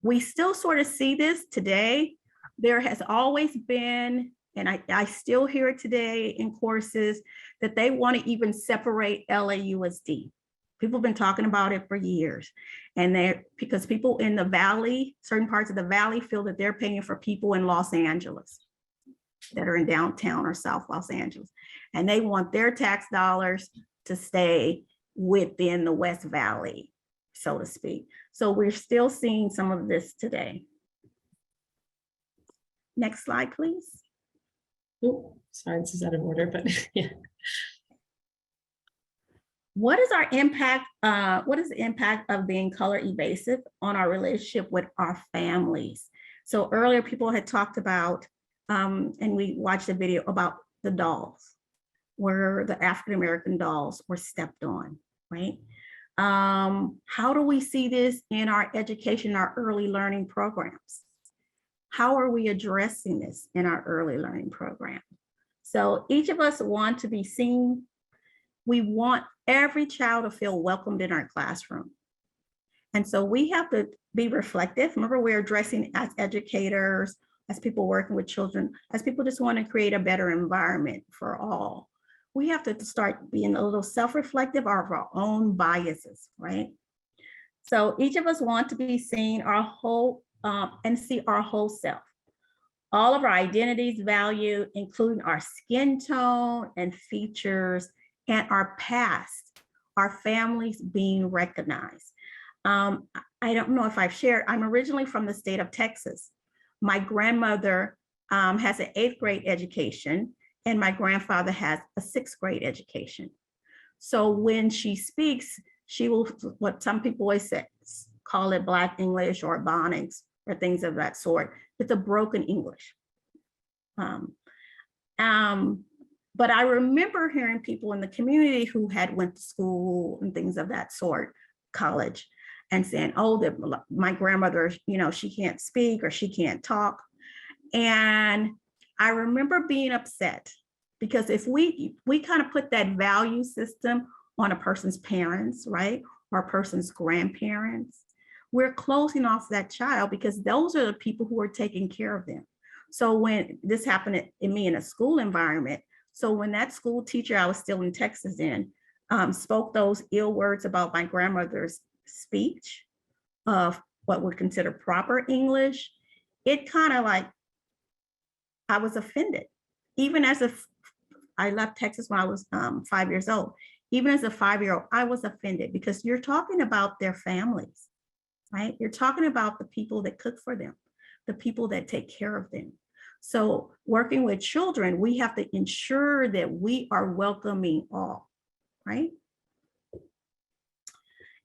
We still sort of see this today. There has always been, and I still hear it today in courses, that they want to even separate LAUSD. People have been talking about it for years. And because people in the valley, certain parts of the valley, feel that they're paying for people in Los Angeles that are in downtown or South Los Angeles. And they want their tax dollars to stay within the West Valley, so to speak. So we're still seeing some of this today. Next slide, please. Oh, sorry, this is out of order, but yeah. What is our impact? What is the impact of being color evasive on our relationship with our families? So earlier people had talked about, and we watched a video about the dolls, where the African-American dolls were stepped on, right? How do we see this in our education, our early learning programs? How are we addressing this in our early learning program? So each of us want to be seen. We want every child to feel welcomed in our classroom. And so we have to be reflective. Remember, we're addressing as educators, as people working with children, as people just want to create a better environment for all. We have to start being a little self-reflective of our own biases, right? So each of us want to be seen and see our whole self. All of our identities, value, including our skin tone and features, and our past, our families being recognized. I don't know if I've shared, I'm originally from the state of Texas. My grandmother has an 8th grade education, and my grandfather has a 6th grade education. So when she speaks, she will, what some people always say, call it Black English or Ebonics or things of that sort. It's a broken English. But I remember hearing people in the community who had went to school and things of that sort, college, and saying, oh, that my grandmother, you know, she can't speak or she can't talk. And I remember being upset because if we kind of put that value system on a person's parents, right, or a person's grandparents, we're closing off that child because those are the people who are taking care of them. So when this happened in me in a school environment, so when that school teacher I was still in Texas in spoke those ill words about my grandmother's speech of what we consider proper English, it kind of like, I was offended. Even as I left Texas when I was 5 years old. Even as a 5-year-old, I was offended because you're talking about their families, right? You're talking about the people that cook for them, the people that take care of them. So working with children, we have to ensure that we are welcoming all, right?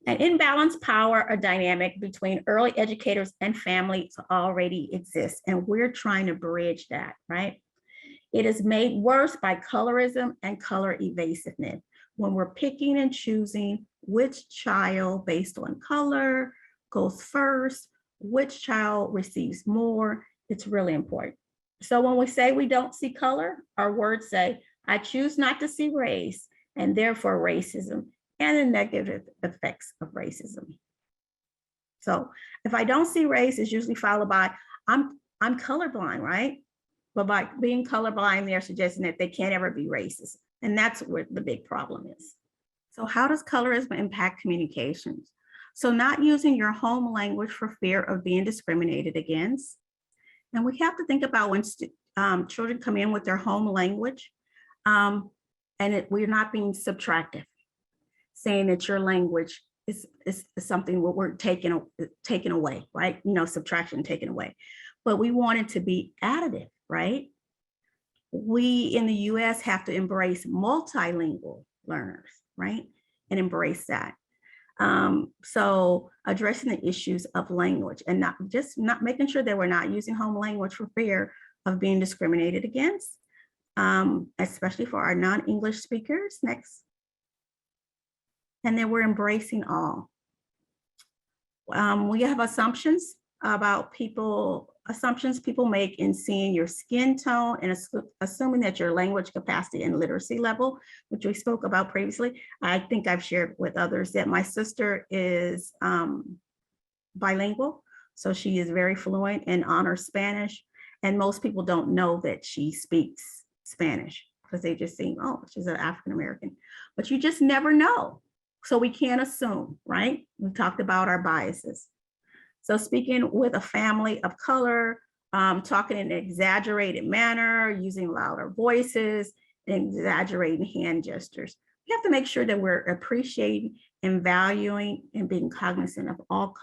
An imbalanced power or dynamic between early educators and families already exists, and we're trying to bridge that, right? It is made worse by colorism and color evasiveness. When we're picking and choosing which child based on color goes first, which child receives more, it's really important. So when we say we don't see color, our words say, I choose not to see race and therefore racism and the negative effects of racism. So if I don't see race, it's usually followed by, I'm colorblind, right? But by being colorblind, they're suggesting that they can't ever be racist. And that's where the big problem is. So how does colorism impact communications? So not using your home language for fear of being discriminated against. And we have to think about when children come in with their home language, we're not being subtractive, saying that your language is something where we're taken away, right? You know, subtraction taken away. But we want it to be additive, right? We in the US have to embrace multilingual learners, right? And embrace that. So addressing the issues of language and not making sure that we're not using home language for fear of being discriminated against, especially for our non-English speakers. Next. And then we're embracing all. We have assumptions about assumptions people make in seeing your skin tone and assuming that your language capacity and literacy level, which we spoke about previously. I think I've shared with others that my sister is bilingual. So she is very fluent in honors Spanish. And most people don't know that she speaks Spanish because they just think, oh, she's an African-American, but you just never know. So we can't assume, right? We talked about our biases. So speaking with a family of color, talking in an exaggerated manner, using louder voices, and exaggerating hand gestures. We have to make sure that we're appreciating and valuing and being cognizant of all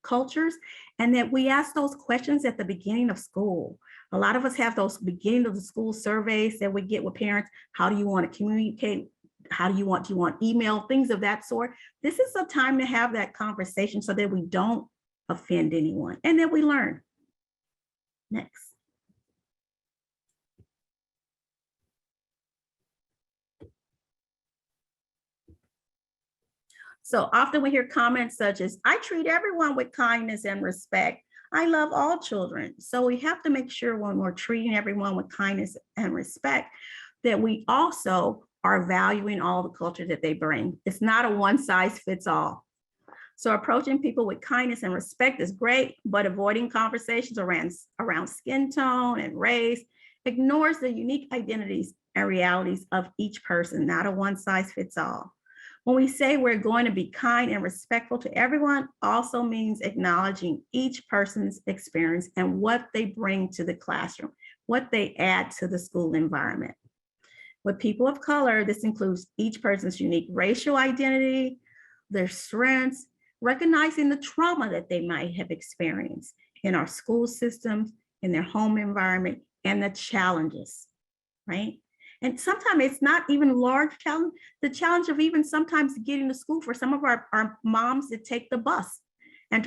cultures, and that we ask those questions at the beginning of school. A lot of us have those beginning of the school surveys that we get with parents. How do you want to communicate? How do you want email, things of that sort. This is a time to have that conversation so that we don't offend anyone and that we learn. Next. So often we hear comments such as, I treat everyone with kindness and respect. I love all children. So we have to make sure when we're treating everyone with kindness and respect that we also are valuing all the culture that they bring. It's not a one size fits all. So approaching people with kindness and respect is great, but avoiding conversations around skin tone and race ignores the unique identities and realities of each person, not a one size fits all. When we say we're going to be kind and respectful to everyone, also means acknowledging each person's experience and what they bring to the classroom, what they add to the school environment. With people of color, this includes each person's unique racial identity, their strengths, recognizing the trauma that they might have experienced in our school systems, in their home environment, and the challenges, right? And sometimes it's not even large challenge, the challenge of even sometimes getting to school for some of our moms that take the bus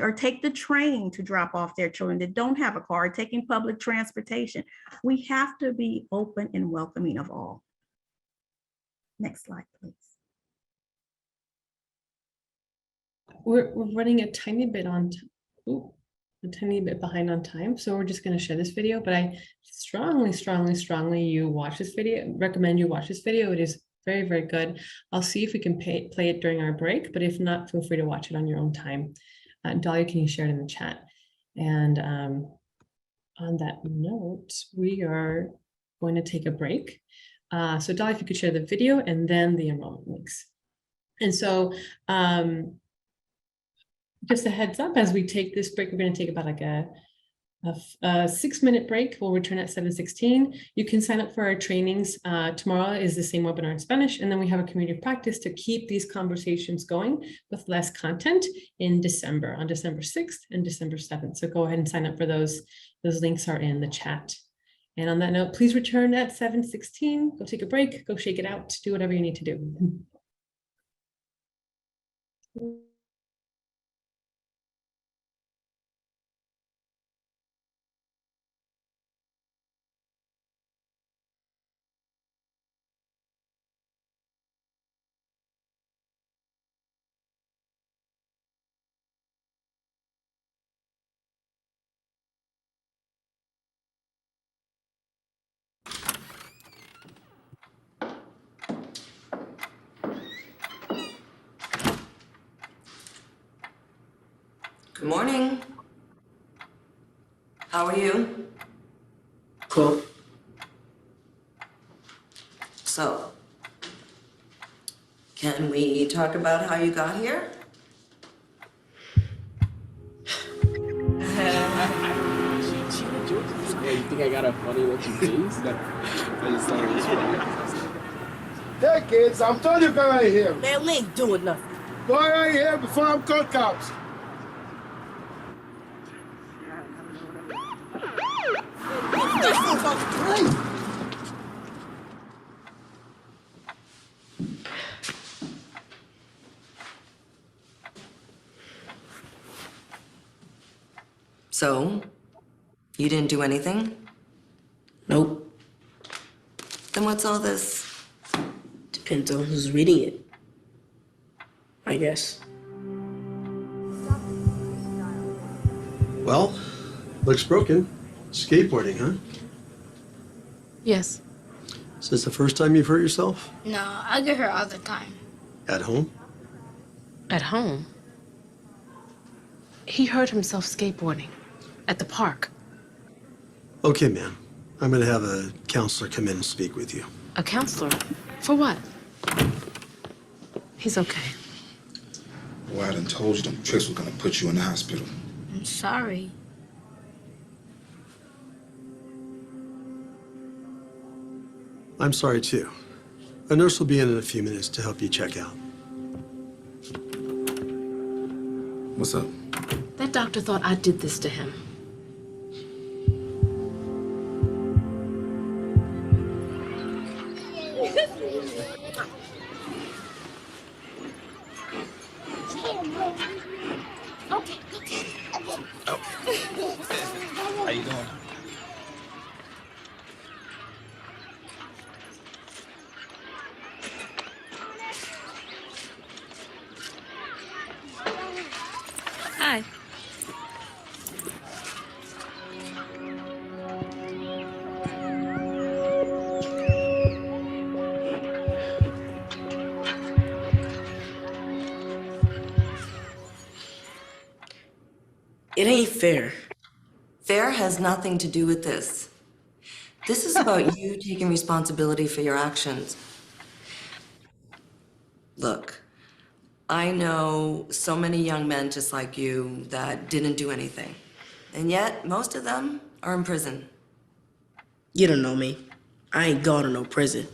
or take the train to drop off their children that don't have a car, taking public transportation. We have to be open and welcoming of all. Next slide, please. we're running a tiny bit a tiny bit behind on time, so we're just going to share this video. But I strongly you watch this video. Recommend you watch this video. It is very, very good. I'll see if we can play it during our break, but if not, feel free to watch it on your own time. Dahlia, can you share it in the chat? And on that note, we are going to take a break. So Dahlia, if you could share the video and then the enrollment links. And so just a heads up, as we take this break, we're going to take about like a 6-minute break. We'll return at 7:16. You can sign up for our trainings. Tomorrow is the same webinar in Spanish, and then we have a community of practice to keep these conversations going with less content in December, on December 6th and December 7th. So go ahead and sign up for those. Those links are in the chat. And on that note, please return at 7:16. Go take a break, go shake it out, do whatever you need to do. Good morning. How are you? Cool. So, can we talk about how you got here? Yeah, you think I got a funny looking face? I just thought it was funny. Hey kids, I'm telling you, go right here. Man, we ain't doing nothing. Go right here before I'm called cops. So, you didn't do anything? Nope. Then what's all this? Depends on who's reading it, I guess. Well, looks broken. Skateboarding, huh? Yes. Is this the first time you've hurt yourself? No, I get hurt all the time. At home? At home? He hurt himself skateboarding at the park. Okay, ma'am. I'm gonna have a counselor come in and speak with you. A counselor? For what? He's okay. Well, I done told you them tricks were gonna put you in the hospital. I'm sorry. I'm sorry, too. A nurse will be in a few minutes to help you check out. What's up? That doctor thought I did this to him. How you doing? Hi. It ain't fair. Fair has nothing to do with this. This is about you taking responsibility for your actions. Look, I know so many young men just like you that didn't do anything. And yet, most of them are in prison. You don't know me. I ain't going to no prison.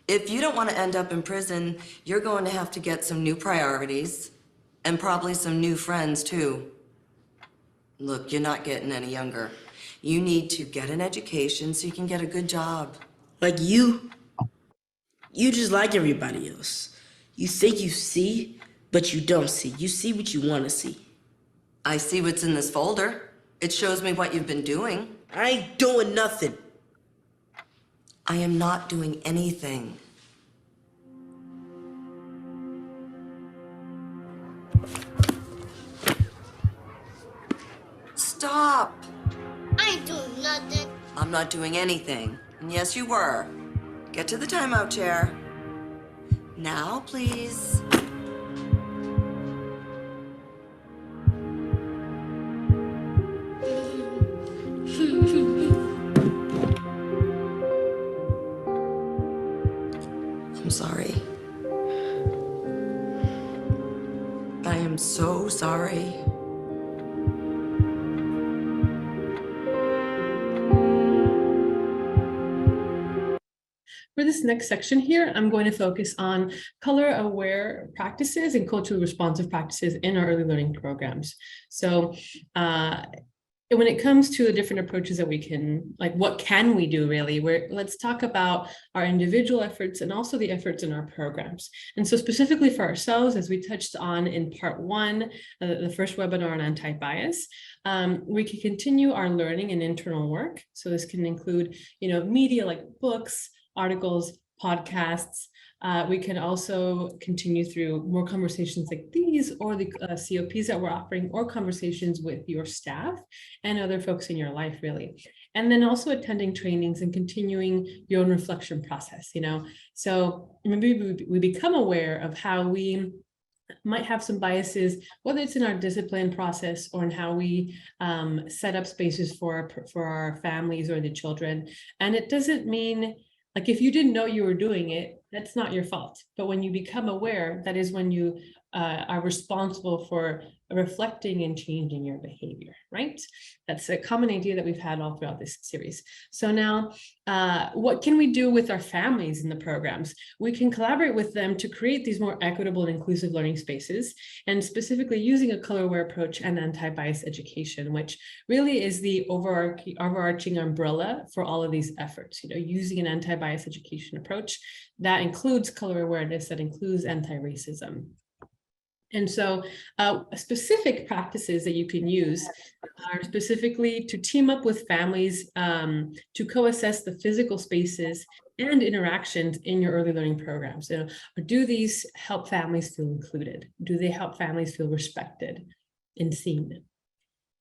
If you don't want to end up in prison, you're going to have to get some new priorities and probably some new friends, too. Look, you're not getting any younger. You need to get an education so you can get a good job. Like you? You just like everybody else. You think you see, but you don't see. You see what you want to see. I see what's in this folder. It shows me what you've been doing. I ain't doing nothing. I am not doing anything. stop. I ain't doing nothing. I'm not doing anything. And yes, you were. Get to the timeout chair. Now, please. I'm sorry. I am so sorry. For this next section here, I'm going to focus on color-aware practices and culturally responsive practices in our early learning programs. So when it comes to the different approaches that we can, like what can we do really, let's talk about our individual efforts and also the efforts in our programs. And so specifically for ourselves, as we touched on in part one, the first webinar on anti-bias, we can continue our learning and internal work. So this can include, media like books, articles, podcasts. We can also continue through more conversations like these or the COPs that we're offering, or conversations with your staff and other folks in your life, really. And then also attending trainings and continuing your own reflection process, So maybe we become aware of how we might have some biases, whether it's in our discipline process or in how we set up spaces for our families or the children. And it doesn't mean, like, if you didn't know you were doing it, that's not your fault. But when you become aware, that is when you are responsible for reflecting and changing your behavior, right? That's a common idea that we've had all throughout this series. So now, what can we do with our families in the programs? We can collaborate with them to create these more equitable and inclusive learning spaces, and specifically using a color-aware approach and anti-bias education, which really is the overarching umbrella for all of these efforts. Using an anti-bias education approach that includes color awareness, that includes anti-racism. And so specific practices that you can use are specifically to team up with families to co-assess the physical spaces and interactions in your early learning programs. Do these help families feel included? Do they help families feel respected and seen?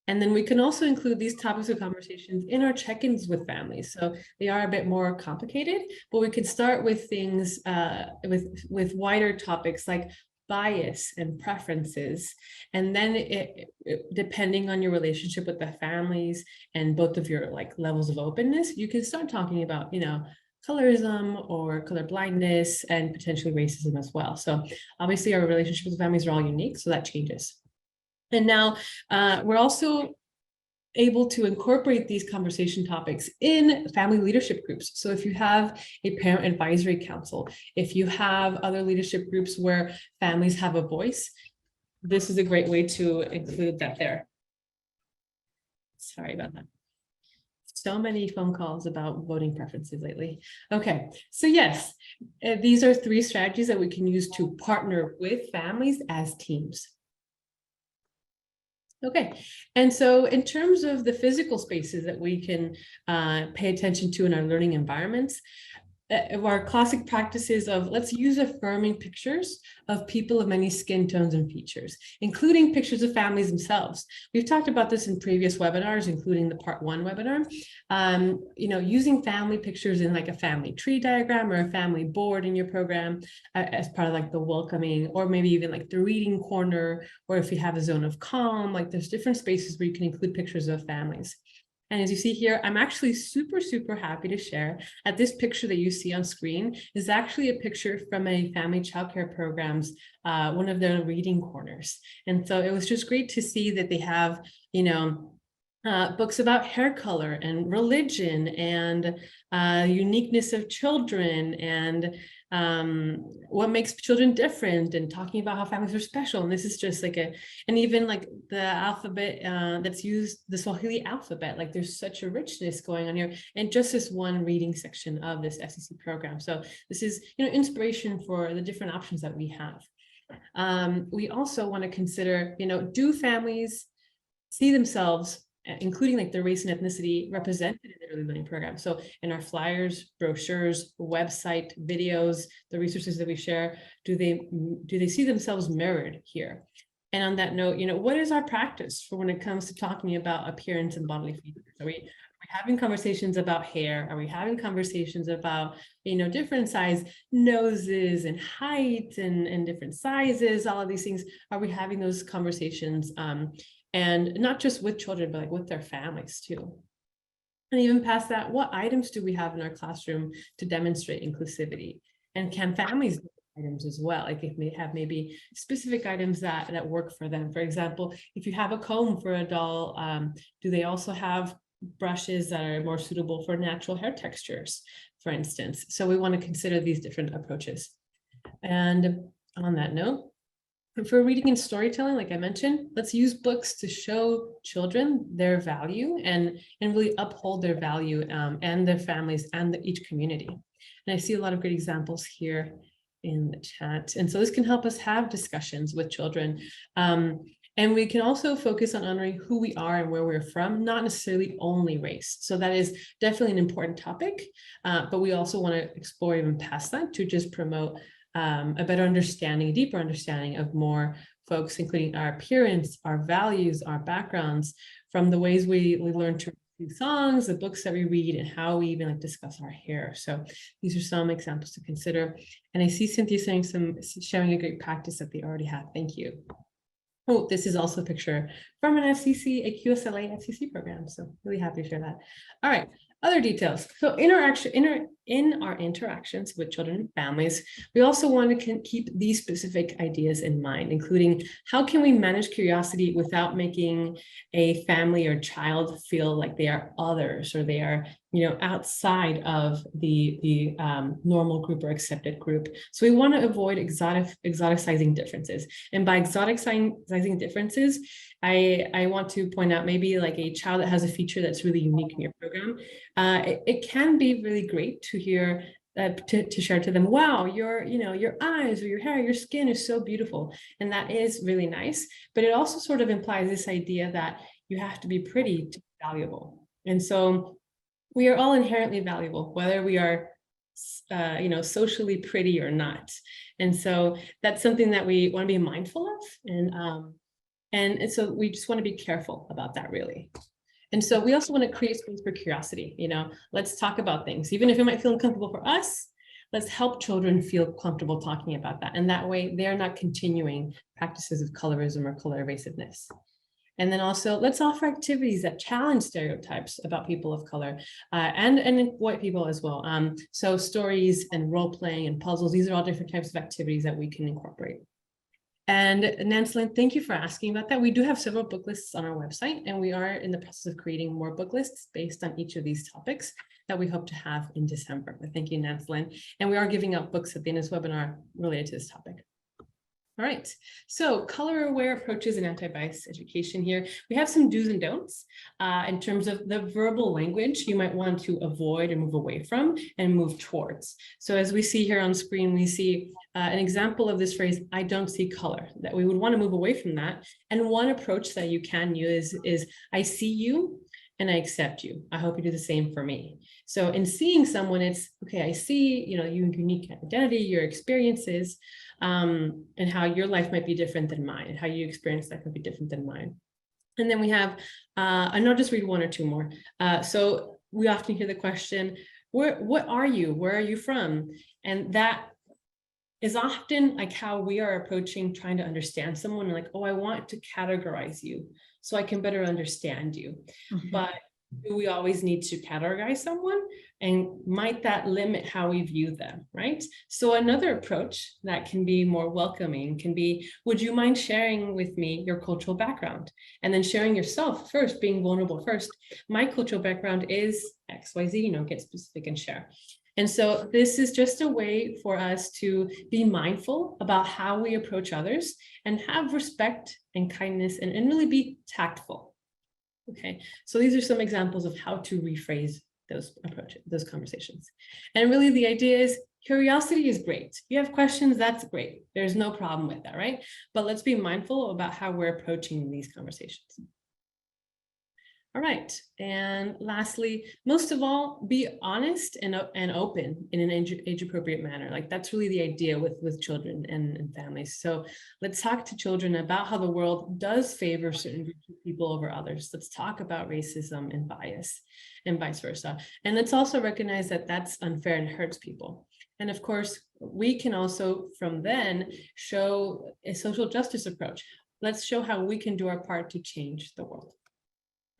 And then we can also include these topics of conversations in our check-ins with families. So they are a bit more complicated, but we can start with things with wider topics like bias and preferences. And then depending on your relationship with the families and both of your levels of openness, you can start talking about, colorism or color-blindness and potentially racism as well. So obviously our relationships with families are all unique, so that changes. And now we're also able to incorporate these conversation topics in family leadership groups. So if you have a parent advisory council, if you have other leadership groups where families have a voice, this is a great way to include that there. Sorry about that. So many phone calls about voting preferences lately. Okay, so yes, these are 3 strategies that we can use to partner with families as teams. Okay, and so in terms of the physical spaces that we can pay attention to in our learning environments, our classic practices of let's use affirming pictures of people of many skin tones and features, including pictures of families themselves. We've talked about this in previous webinars, including the part 1 webinar. Using family pictures in like a family tree diagram or a family board in your program as part of the welcoming, or maybe even like the reading corner, or if you have a zone of calm, there's different spaces where you can include pictures of families. And as you see here, I'm actually super, super happy to share that this picture that you see on screen is actually a picture from a family childcare program's, one of their reading corners. And so it was just great to see that they have, books about hair color and religion and uniqueness of children and what makes children different, and talking about how families are special. And this is just and even the alphabet that's used, the Swahili alphabet, there's such a richness going on here, and just this one reading section of this FCC program. So this is, inspiration for the different options that we have. We also want to consider, do families see themselves, including their race and ethnicity, represented in the early learning program? So in our flyers, brochures, website, videos, the resources that we share, do they see themselves mirrored here? And on that note, what is our practice for when it comes to talking about appearance and bodily features? Are we having conversations about hair? Are we having conversations about, different size noses and height and different sizes, all of these things? Are we having those conversations? And not just with children, but like with their families too. And even past that, what items do we have in our classroom to demonstrate inclusivity? And can families do items as well? Like if they have maybe specific items that work for them. For example, if you have a comb for a doll, do they also have brushes that are more suitable for natural hair textures, for instance? So we want to consider these different approaches. And on that note, for reading and storytelling, like I mentioned, let's use books to show children their value and really uphold their value and their families and each community. And I see a lot of great examples here in the chat. And so this can help us have discussions with children. And we can also focus on honoring who we are and where we're from, not necessarily only race. So that is definitely an important topic, but we also want to explore even past that to just promote a better understanding, a deeper understanding of more folks, including our appearance, our values, our backgrounds, from the ways we learn to read songs, the books that we read, and how we even discuss our hair. So these are some examples to consider. And I see Cynthia sharing a great practice that they already have. Thank you. Oh, this is also a picture from an FCC, a QSLA FCC program. So really happy to share that. All right. Other details. So in our interactions with children and families, we also want to keep these specific ideas in mind, including how can we manage curiosity without making a family or child feel like they are others or they are, outside of the normal group or accepted group. So we want to avoid exoticizing differences. And by exoticizing differences, I want to point out maybe like a child that has a feature that's really unique in your program. It can be really great to hear to share to them, wow, your eyes or your hair, your skin is so beautiful. And that is really nice. But it also sort of implies this idea that you have to be pretty to be valuable. And so we are all inherently valuable, whether we are socially pretty or not. And so that's something that we want to be mindful of. And so we just want to be careful about that, really. And so we also want to create space for curiosity. Let's talk about things, even if it might feel uncomfortable for us. Let's help children feel comfortable talking about that. And that way they're not continuing practices of colorism or color evasiveness. And then also let's offer activities that challenge stereotypes about people of color and white people as well. So stories and role playing and puzzles, these are all different types of activities that we can incorporate. And Nancelyn, thank you for asking about that. We do have several book lists on our website, and we are in the process of creating more book lists based on each of these topics that we hope to have in December. But thank you, Nancelyn. And we are giving out books at the end of this webinar related to this topic. All right, so color-aware approaches in anti-bias education here. We have some do's and don'ts in terms of the verbal language you might want to avoid and move away from and move towards. So as we see here on screen, we see an example of this phrase, I don't see color, that we would want to move away from that. And one approach that you can use is I see you and I accept you. I hope you do the same for me. So in seeing someone, it's, okay, I see, your unique identity, your experiences, and how your life might be different than mine, and how you experience that could be different than mine. And then we have, and I'll just read one or two more. So we often hear the question, what are you? Where are you from? And that is often like how we are approaching trying to understand someone, like, oh, I want to categorize you so I can better understand you. Mm-hmm. But do we always need to categorize someone? And might that limit how we view them, right? So another approach that can be more welcoming can be, would you mind sharing with me your cultural background? And then sharing yourself first, being vulnerable first. My cultural background is XYZ, get specific and share. And so this is just a way for us to be mindful about how we approach others and have respect and kindness and really be tactful. Okay, so these are some examples of how to rephrase those approaches, those conversations. And really the idea is curiosity is great. If you have questions, that's great. There's no problem with that, right? But let's be mindful about how we're approaching these conversations. All right. And lastly, most of all, be honest and open in an age-appropriate manner. Like that's really the idea with children and families. So let's talk to children about how the world does favor certain groups of people over others. Let's talk about racism and bias and vice versa. And let's also recognize that that's unfair and hurts people. And of course, we can also from then show a social justice approach. Let's show how we can do our part to change the world.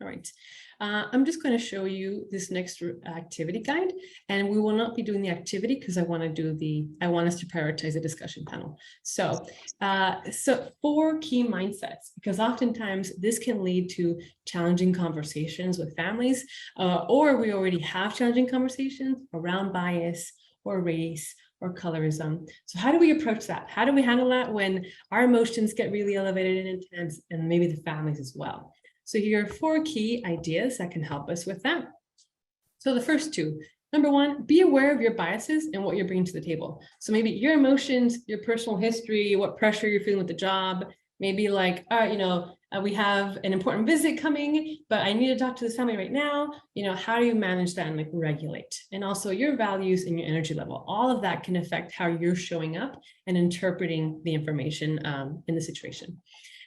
All right, I'm just going to show you this next activity guide, and we will not be doing the activity because I want us to prioritize the discussion panel. So 4 key mindsets, because oftentimes this can lead to challenging conversations with families, or we already have challenging conversations around bias or race or colorism. So how do we approach that? How do we handle that when our emotions get really elevated and intense, and maybe the families as well? So here are 4 key ideas that can help us with that. So the first 2, number 1, be aware of your biases and what you're bringing to the table. So maybe your emotions, your personal history, what pressure you're feeling with the job, maybe like, we have an important visit coming, but I need to talk to this family right now. How do you manage that and like regulate? And also your values and your energy level. All of that can affect how you're showing up and interpreting the information in the situation.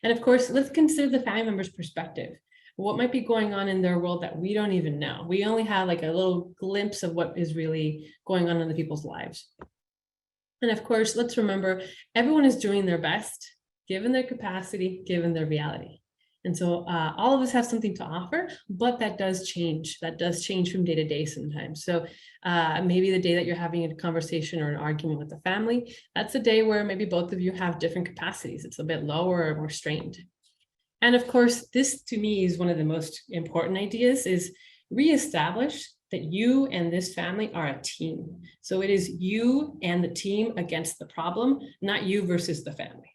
And of course, let's consider the family member's perspective. What might be going on in their world that we don't even know? We only have like a little glimpse of what is really going on in the people's lives. And of course, let's remember, everyone is doing their best, given their capacity, given their reality. And so all of us have something to offer, but that does change. That does change from day to day sometimes. So maybe the day that you're having a conversation or an argument with the family, that's a day where maybe both of you have different capacities. It's a bit lower or more strained. And of course, this to me is one of the most important ideas, is reestablish that you and this family are a team. So it is you and the team against the problem, not you versus the family.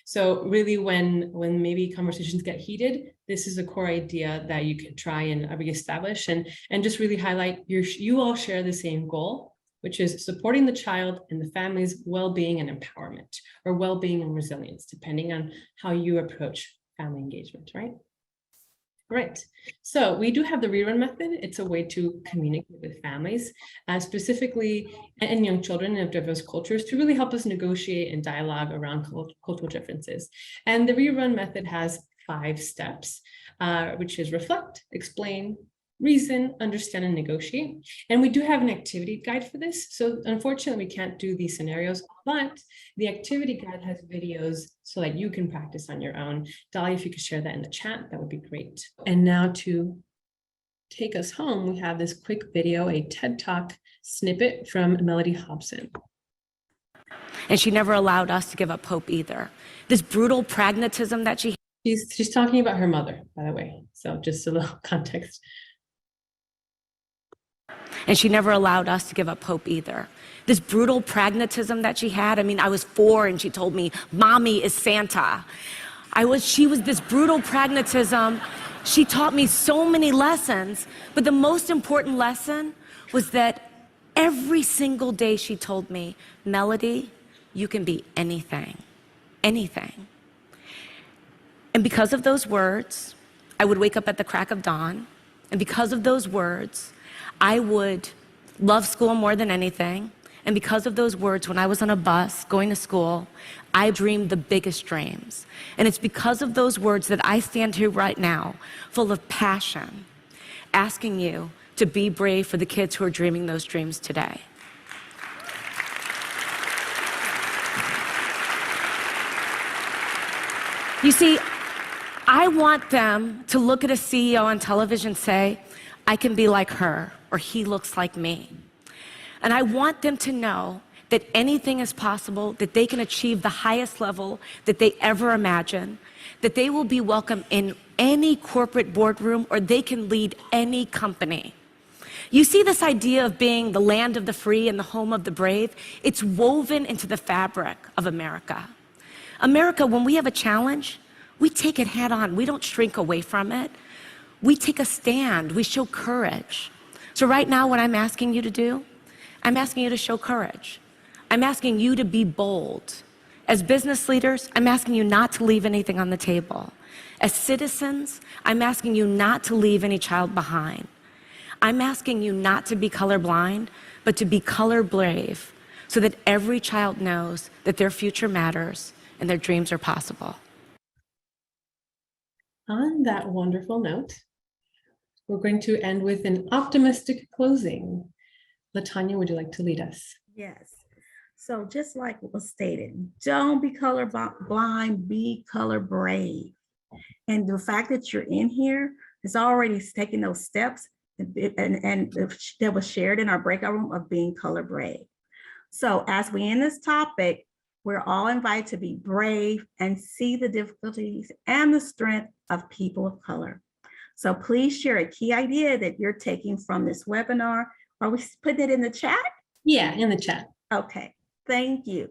So really when maybe conversations get heated, this is a core idea that you can try and reestablish and just really highlight you all share the same goal, which is supporting the child and the family's well-being and empowerment, or well-being and resilience, depending on how you approach family engagement, right? Right. So we do have the rerun method. It's a way to communicate with families, specifically and young children of diverse cultures, to really help us negotiate and dialogue around cultural differences. And the rerun method has 5 steps, which is reflect, explain, reason, understand, and negotiate. And we do have an activity guide for this. So unfortunately, we can't do these scenarios, but the activity guide has videos so that you can practice on your own. Dolly, if you could share that in the chat, that would be great. And now to take us home, we have this quick video, a TED Talk snippet from Melody Hobson. And she never allowed us to give up hope either. This brutal pragmatism that she's talking about her mother, by the way. So just a little context. And she never allowed us to give up hope either. This brutal pragmatism that she had. I mean, I was 4 and she told me, "Mommy is Santa." She was this brutal pragmatism. She taught me so many lessons, but the most important lesson was that every single day she told me, "Melody, you can be anything, anything." And because of those words, I would wake up at the crack of dawn. And because of those words, I would love school more than anything. And because of those words, when I was on a bus going to school, I dreamed the biggest dreams. And it's because of those words that I stand here right now, full of passion, asking you to be brave for the kids who are dreaming those dreams today. You see, I want them to look at a CEO on television and say, "I can be like her," or "He looks like me." And I want them to know that anything is possible, that they can achieve the highest level that they ever imagine, that they will be welcome in any corporate boardroom, or they can lead any company. You see, this idea of being the land of the free and the home of the brave, it's woven into the fabric of America. America, when we have a challenge, we take it head on. We don't shrink away from it. We take a stand. We show courage. So right now, what I'm asking you to do, I'm asking you to show courage. I'm asking you to be bold. As business leaders, I'm asking you not to leave anything on the table. As citizens, I'm asking you not to leave any child behind. I'm asking you not to be colorblind, but to be color brave, so that every child knows that their future matters and their dreams are possible. On that wonderful note, we're going to end with an optimistic closing. LaTanya, would you like to lead us? Yes. So just like what was stated, don't be color blind, be color brave. And the fact that you're in here is already taking those steps and that was shared in our breakout room of being color brave. So as we end this topic, we're all invited to be brave and see the difficulties and the strength of people of color. So please share a key idea that you're taking from this webinar. Are we putting it in the chat? Yeah, in the chat. Okay, thank you.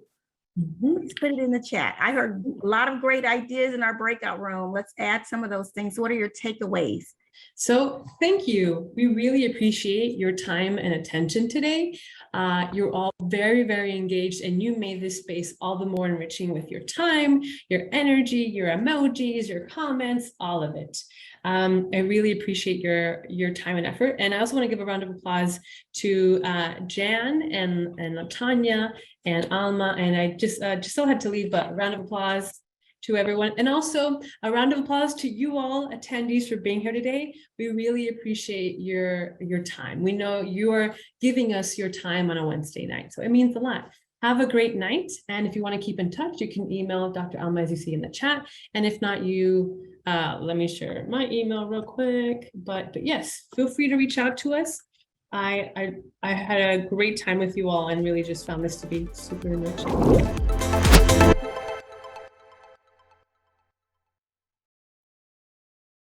Let's put it in the chat. I heard a lot of great ideas in our breakout room. Let's add some of those things. What are your takeaways? So thank you. We really appreciate your time and attention today. You're all very, very engaged, and you made this space all the more enriching with your time, your energy, your emojis, your comments, all of it. I really appreciate your time and effort. And I also want to give a round of applause to Jan and LaTanya and Alma. And I just still had to leave, but a round of applause to everyone. And also a round of applause to you all attendees for being here today. We really appreciate your time. We know you are giving us your time on a Wednesday night, so it means a lot. Have a great night. And if you want to keep in touch, you can email Dr. Alma, as you see in the chat. And if not, let me share my email real quick. But yes, feel free to reach out to us. I had a great time with you all and really just found this to be super enriching.